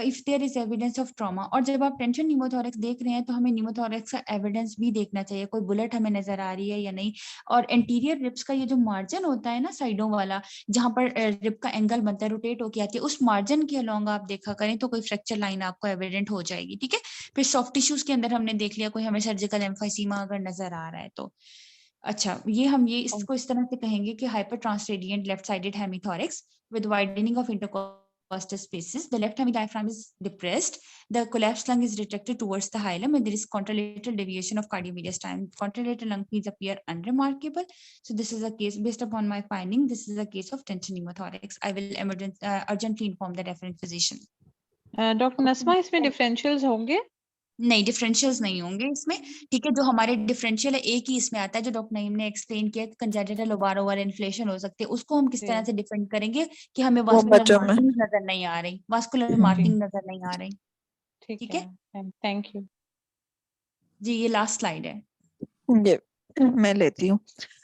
if there is evidence of trauma, और जब आप टेंशन निमोथोरैक्स देख रहे हैं तो हमें निमोथोरैक्स का एविडेंस भी देखना चाहिए, कोई बुलेट हमें नजर आ रही है या नहीं। और एंटीरियर रिब्स का ये जो मार्जिन होता है ना साइडों वाला, जहां पर रिब का एंगल बनता है, रोटेट होके आती है, उस मार्जिन के अलोंग आप देखा करें तो कोई फ्रैक्चर लाइन आपको एविडेंट हो जाएगी। ठीक है, फिर सॉफ्ट टिश्यूज के अंदर हमने देख लिया कोई हमें सर्जिकल एम्फाइसीमा अगर नजर आ रहा है तो। अच्छा, ये इसको इस तरह से कहेंगे कि hyper transradiant left sided hemithorax with widening of intercostal spaces, the left hemidiaphragm is depressed, the collapsed lung is retracted towards the hilum, and there is contralateral deviation of cardiomediastinum. Contralateral lung fees appear unremarkable. So this is a case, based upon my finding, this is a case of tension pneumothorax. I will urgently inform the referent physician. Doctor Nasma, इसमें differentials होंगे? नहीं, differentials नहीं होंगे इसमें। ठीक है, जो हमारे डिफरेंशियल है एक ही इसमें आता है, जो डॉक्टर नईम ने एक्सप्लेन किया, कंजेनिटल लोबार ओवर इन्फ्लेशन हो सकती है, उसको हम किस तरह से डिफेंड करेंगे कि हमें वास्कुलर मार्किंग नजर नहीं आ रही, वास्कुलर मार्किंग नजर नहीं आ रही। ठीक है, थैंक यू। जी ये लास्ट स्लाइड है। ये मैं लेती हूँ.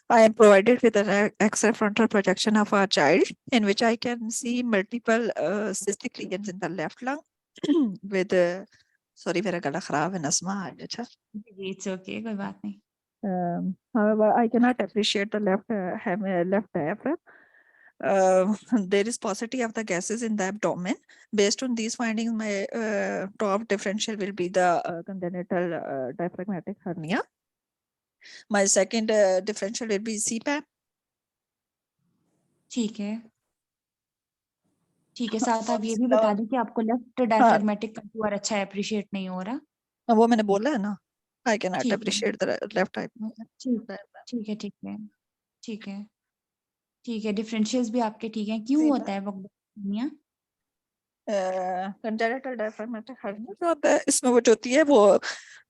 I am provided with an X-ray frontal projection of a child in which I can see multiple cystic lesions in the left lung with sorry मेरा गला खराब है नस्मा आज. अच्छा. जी इट्स ओके कोई बात नहीं. However, I cannot appreciate the left diaphragm. There is paucity of the gases in the abdomen. Based on these findings, my top differential will be the congenital diaphragmatic hernia. My second differential will be CPAP. ठीक है. ठीक है साथ आप ये भी बता दें कि आपको लेफ्ट डायफ्रैग्मेटिक कंटूर अच्छा अप्रिशिएट नहीं हो रहा. वो मैंने बोला है ना. I cannot ठीक है. appreciate the left type. ठीक है ठीक है ठीक है ठीक है. डिफरेंशियल्स भी आपके ठीक हैं. क्यों होता है वो hernia? Congenital diaphragmatic hernia जो होता है इसमें वो जो होती है वो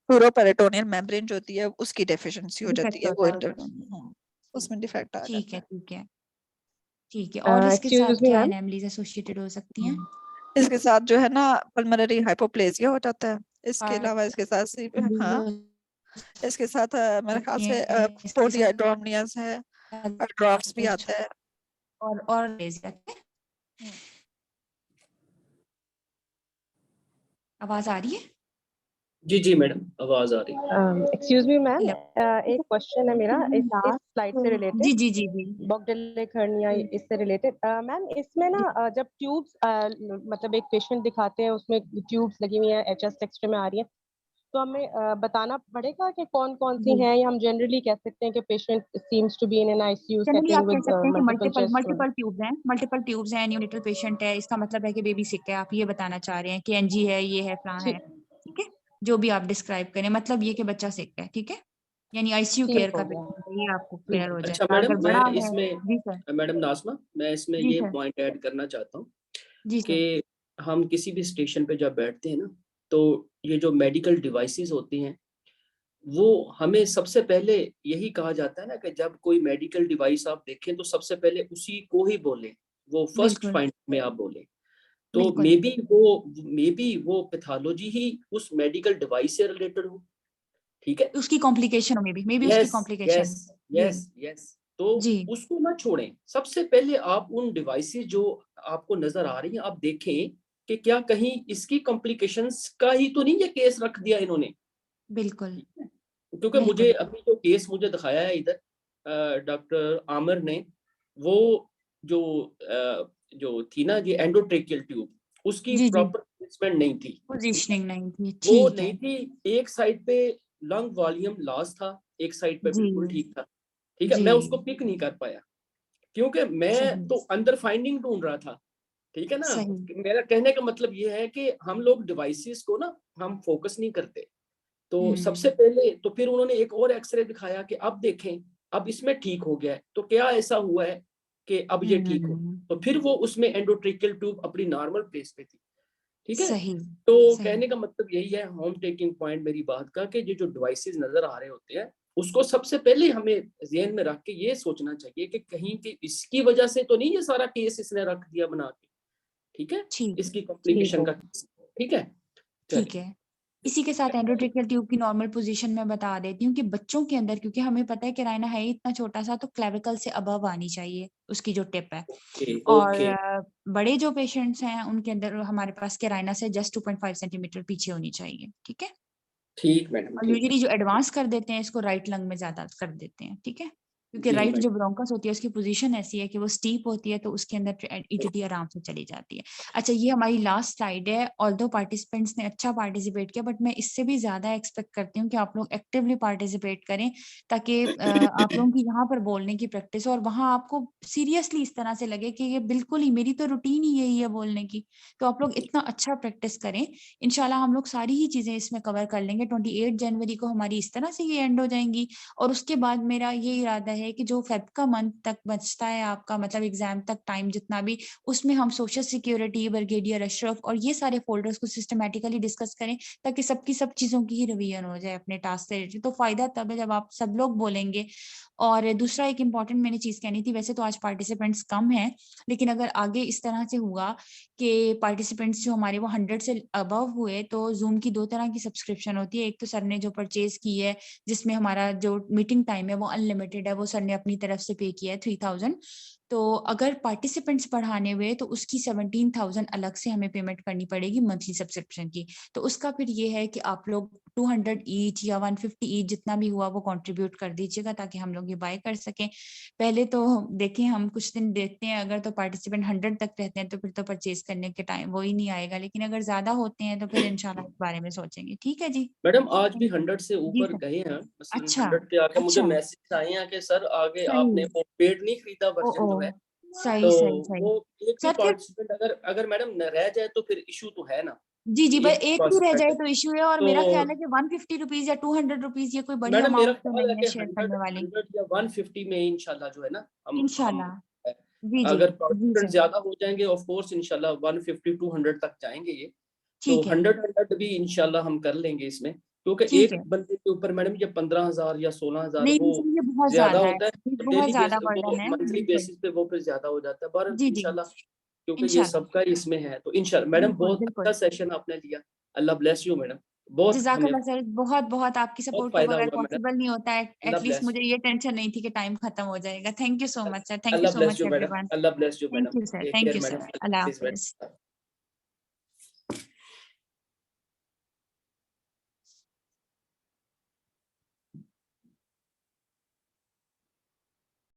यूरोपेरिटोनियल मेम्ब्रेन जो होती है उसकी डेफिशिएंसी हो जाती है. वो उसमें डिफेक्ट आ ठीक जाता है है. ठीक है ठीक है. और इसके साथ Excuse me, क्या ma'am. एनामलीज एसोसिएटेड हो सकती हैं? इसके साथ जो है ना पल्मोनरी हाइपोप्लेजिया हो जाता है. इसके अलावा इसके साथ हाँ इसके साथ मेरे ख्याल से पोडिहाइड्रोमनियास है और ड्रॉप्स भी आता है. और आवाज आ रही है? जी मैडम आवाज आ रही है. Excuse me, ma'am. एक क्वेश्चन है मेरा इस स्लाइड से रिलेटेड. जी जी जी जी. बॉक्डेलिक हर्निया इससे रिलेटेड. मैम इसमें ना जब ट्यूब्स मतलब एक पेशेंट दिखाते हैं उसमें ट्यूब्स लगी हुई हैं एचएस एक्सरे में आ रही है तो हमें बताना पड़ेगा कि कौन कौन सी हैं या हम जनरली कह सकते हैं कि patient seems to be in an ICU generally आप सेटिंग कह विद सकते हैं कि मल्टीपल मल्टीपल ट्यूब्स हैं न्यूनेटल पेशेंट है. इसका मतलब है कि बेबी सिक है. आप ये बताना चाह रहे हैं कि एनजी है ये है फलां है. ठीक है जो भी आप डिस्क्राइब करें मतलब ये कि बच्चा सिक है. ठीक है यानी आईसीयू केयर का पेशेंट है. ये आपको क्लियर हो अच्छा जाएगा. अगर मैडम बड़ा मैं है. इसमें जी सर. मैडम नाज़मा मैं इसमें जी ये सर. पॉइंट ऐड करना चाहता हूँ जी सर. कि हम किसी भी स्टेशन पे जब बैठते हैं ना तो ये जो मेडिकल डिवाइसेस होती हैं वो हमें सबसे पहले यही कहा जाता है ना कि जब कोई मेडिकल डिवाइस आप देखें तो सबसे पहले उसी को ही बोलें. वो फर्स्ट बिल्कुल फाइंड में आप बोलें. तो बिल्कुल मे बी वो पैथोलॉजी ही उस मेडिकल डिवाइस से रिलेटेड हो. ठीक है. उसकी कॉम्प्लिकेशन में भी उसकी यस कॉम्प्लिकेशन. यस यस तो जी उसको ना छोड़ें. सबसे पहले आप उन डिवाइसेस जो आपको नजर आ रही हैं आप देखें कि क्या कहीं इसकी कॉम्प्लिकेशंस का ही तो नहीं ये केस रख दिया इन्होंने. बिल्कुल क्योंकि मुझे अभी जो केस मुझे दिखाया है इधर डॉक्टर आमिर ने वो जो थी ना ये एंडोट्रेकियल ट्यूब उसकी जी जी प्रॉपर प्लेसमेंट नहीं थी. पोजीशनिंग नहीं थी. वो ठीक नहीं है. थी. एक साइड पे लंग वॉल्यूम लॉस था एक साइड पे जी बिल्कुल ठीक था. ठीक है जी मैं उसको पिक नहीं कर पाया क्योंकि मैं तो सही अंदर फाइंडिंग ढूंढ रहा था. ठीक है ना. सही. मेरा कहने का मतलब ये है कि हम लोग डिवाइसेस को ना हम फोकस नहीं करते. तो सबसे पहले तो फिर उन्होंने एक और एक्सरे दिखाया कि अब देखें अब इसमें ठीक हो गया है तो क्या ऐसा हुआ है कि अब ये ठीक हो. तो फिर वो उसमें एंडोट्रेकियल ट्यूब अपनी नॉर्मल प्लेस पे थी. ठीक है. सही तो सही. कहने का मतलब यही है होम टेकिंग पॉइंट मेरी बात का कि ये जो डिवाइसेस नजर आ रहे होते हैं उसको सबसे पहले हमें ज़हन में रख के ये सोचना चाहिए कि कहीं की इसकी वजह से तो नहीं ये सारा केस इसने रख दिया बना के. ठीक है. ठीक इसकी कॉम्प्लिकेशन का. ठीक है. ठीक है. इसी के साथ एंडोट्रेकियल ट्यूब की नॉर्मल पोजीशन में बता देती हूँ कि बच्चों के अंदर क्योंकि हमें पता है कि राइना है ही इतना छोटा सा तो क्लेविकल से अबव आनी चाहिए उसकी जो टिप है. और बड़े जो पेशेंट्स हैं उनके अंदर हमारे पास के राइना से जस्ट 2.5 सेंटीमीटर पीछे होनी चाहिए. ठीक है. ठीक मैडम. और यूजुअली जो एडवांस कर देते हैं इसको राइट लंग में ज्यादा कर देते हैं. ठीक है. क्योंकि जी राइट मैडम. जो ब्रोंकस होती है उसकी पोजीशन ऐसी है कि वो स्टीप होती है तो उसके अंदर ईटीटी आराम से चली जाती है. अच्छा ये हमारी लास्ट स्लाइड है. ऑल्दो पार्टिसिपेंट्स ने अच्छा पार्टिसिपेट किया बट मैं इससे भी ज्यादा एक्सपेक्ट करती हूँ कि आप लोग एक्टिवली पार्टिसिपेट करें ताकि आप लोगों की यहाँ पर बोलने की प्रैक्टिस हो और वहाँ आपको सीरियसली इस तरह से लगे कि ये बिल्कुल ही मेरी तो रूटीन ही यही है बोलने की. तो आप लोग इतना अच्छा प्रैक्टिस करें. इंशाल्लाह हम लोग सारी ही चीजें इसमें कवर कर लेंगे. 28 जनवरी को हमारी इस तरह से ये एंड हो जाएंगी और उसके बाद मेरा ये इरादा है कि जो फेब का मंथ तक बचता है आपका, मतलब एग्जाम तक टाइम जितना भी, उसमें हम सोशल सिक्योरिटी, ब्रिगेडियर अशरफ और ये सारे फोल्डर्स को सिस्टमेटिकली डिस्कस करें, ताकि सबकी सब चीजों की ही रिवीजन हो जाए अपने टास्क से रिलेटेड। तो फायदा तब है जब आप सब लोग बोलेंगे। और दूसरा एक इम्पॉर्टेंट मैंने चीज कहनी थी, वैसे तो आज पार्टिसिपेंट्स कम हैं, लेकिन अगर आगे इस तरह से हुआ कि पार्टिसिपेंट्स जो हमारे वो 100 से अबव हुए, तो जूम की 2 तरह की सब्सक्रिप्शन होती है। एक तो सर ने जो परचेज की है, जिसमें हमारा जो मीटिंग टाइम है वो अनलिमिटेड है, वो सर ने अपनी तरफ से पे किया है 3000। तो अगर पार्टिसिपेंट्स बढ़ाने हुए तो उसकी 17,000 अलग से हमें पेमेंट करनी पड़ेगी मंथली सब्सक्रिप्शन की। तो उसका फिर ये है कि आप लोग 200 ईच या 150 ईच जितना भी हुआ वो कंट्रीब्यूट कर दीजिएगा, ताकि हम लोग ये बाय कर सकें। पहले तो देखें, हम कुछ दिन देखते हैं, अगर तो पार्टिसिपेंट 100 तक रहते हैं तो फिर तो परचेज करने के टाइम वो ही नहीं आएगा, लेकिन अगर ज्यादा होते हैं तो फिर इंशाल्लाह इस बारे में सोचेंगे। ठीक है जी। मैडम आज भी 100 से जी ऊपर सर। गए हैं, मसलन अच्छा 100 के आके मुझे अच्छा, मैसेज आए हैं कि सर आगे आपने सही। वो पेड नहीं खरीदा ओ वर्जन जो है, सही तो सही सही वो एक भी सर। फिर पार्टिसिपेंट अगर अगर मैडम न रह जाए तो फिर इशू तो है ना, जी जी भाई, एक एक भी रह पार्टिसिपेंट जाए है तो इशू है। और तो मेरा ख्याल है कि 150 रुपीज या 200 रुपीज ये कोई बड़ी मैडम मेरा अमाउंट तो ख्याल है नहीं है कि शेयर 100 करने वाली। 100 या 150 में इंशाल्लाह जो है ना हम इंशाल्लाह। जी जी अगर जी पार्टिसिपेंट सर। ज्यादा हो जाएंगे ऑफ कोर्स इंशाल्लाह 150 200 तक जाएंगे ये, तो ठीक है 100 भी इंशाल्लाह हम कर लेंगे इसमें, क्योंकि ठीक एक है। बंदे के ऊपर मैडम ये 15,000 या 16,000 नहीं वो नहीं सर, ये बहुत ज्यादा ज्यादा है, होता है, ये बहुत डेली बेस ज्यादा वो बर्डन है, मंथली बिल्कुल। बेसिस पे वो फिर ज्यादा हो जाता है। बहरहाल जी जी इंशाल्लाह क्योंकि ये इंशाल्लाह। सबका इसमें है, तो इंशाल्लाह मैडम बिल्कुल बहुत अच्छा बिल्कुल। सेशन आपने लिया, अल्लाह ब्लेस यू मैडम, बहुत हमें जज़ाकल्लाह सर, बहुत बहुत आपकी बहुत सपोर्ट के फायदा बगैर हुआ मैडम, पॉसिबल नहीं होता है। अल्लाह एटलीस्ट ब्लेस मुझे ये टेंशन नहीं थी कि टाइम खत्म हो जाएगा। Thank you so much sir, thank you Allah so bless much you madam, everyone. Allah bless you thank madam, you sir, take thank care you madam, sir, Allah Allah हाफिज़ हाफिज। मैडम।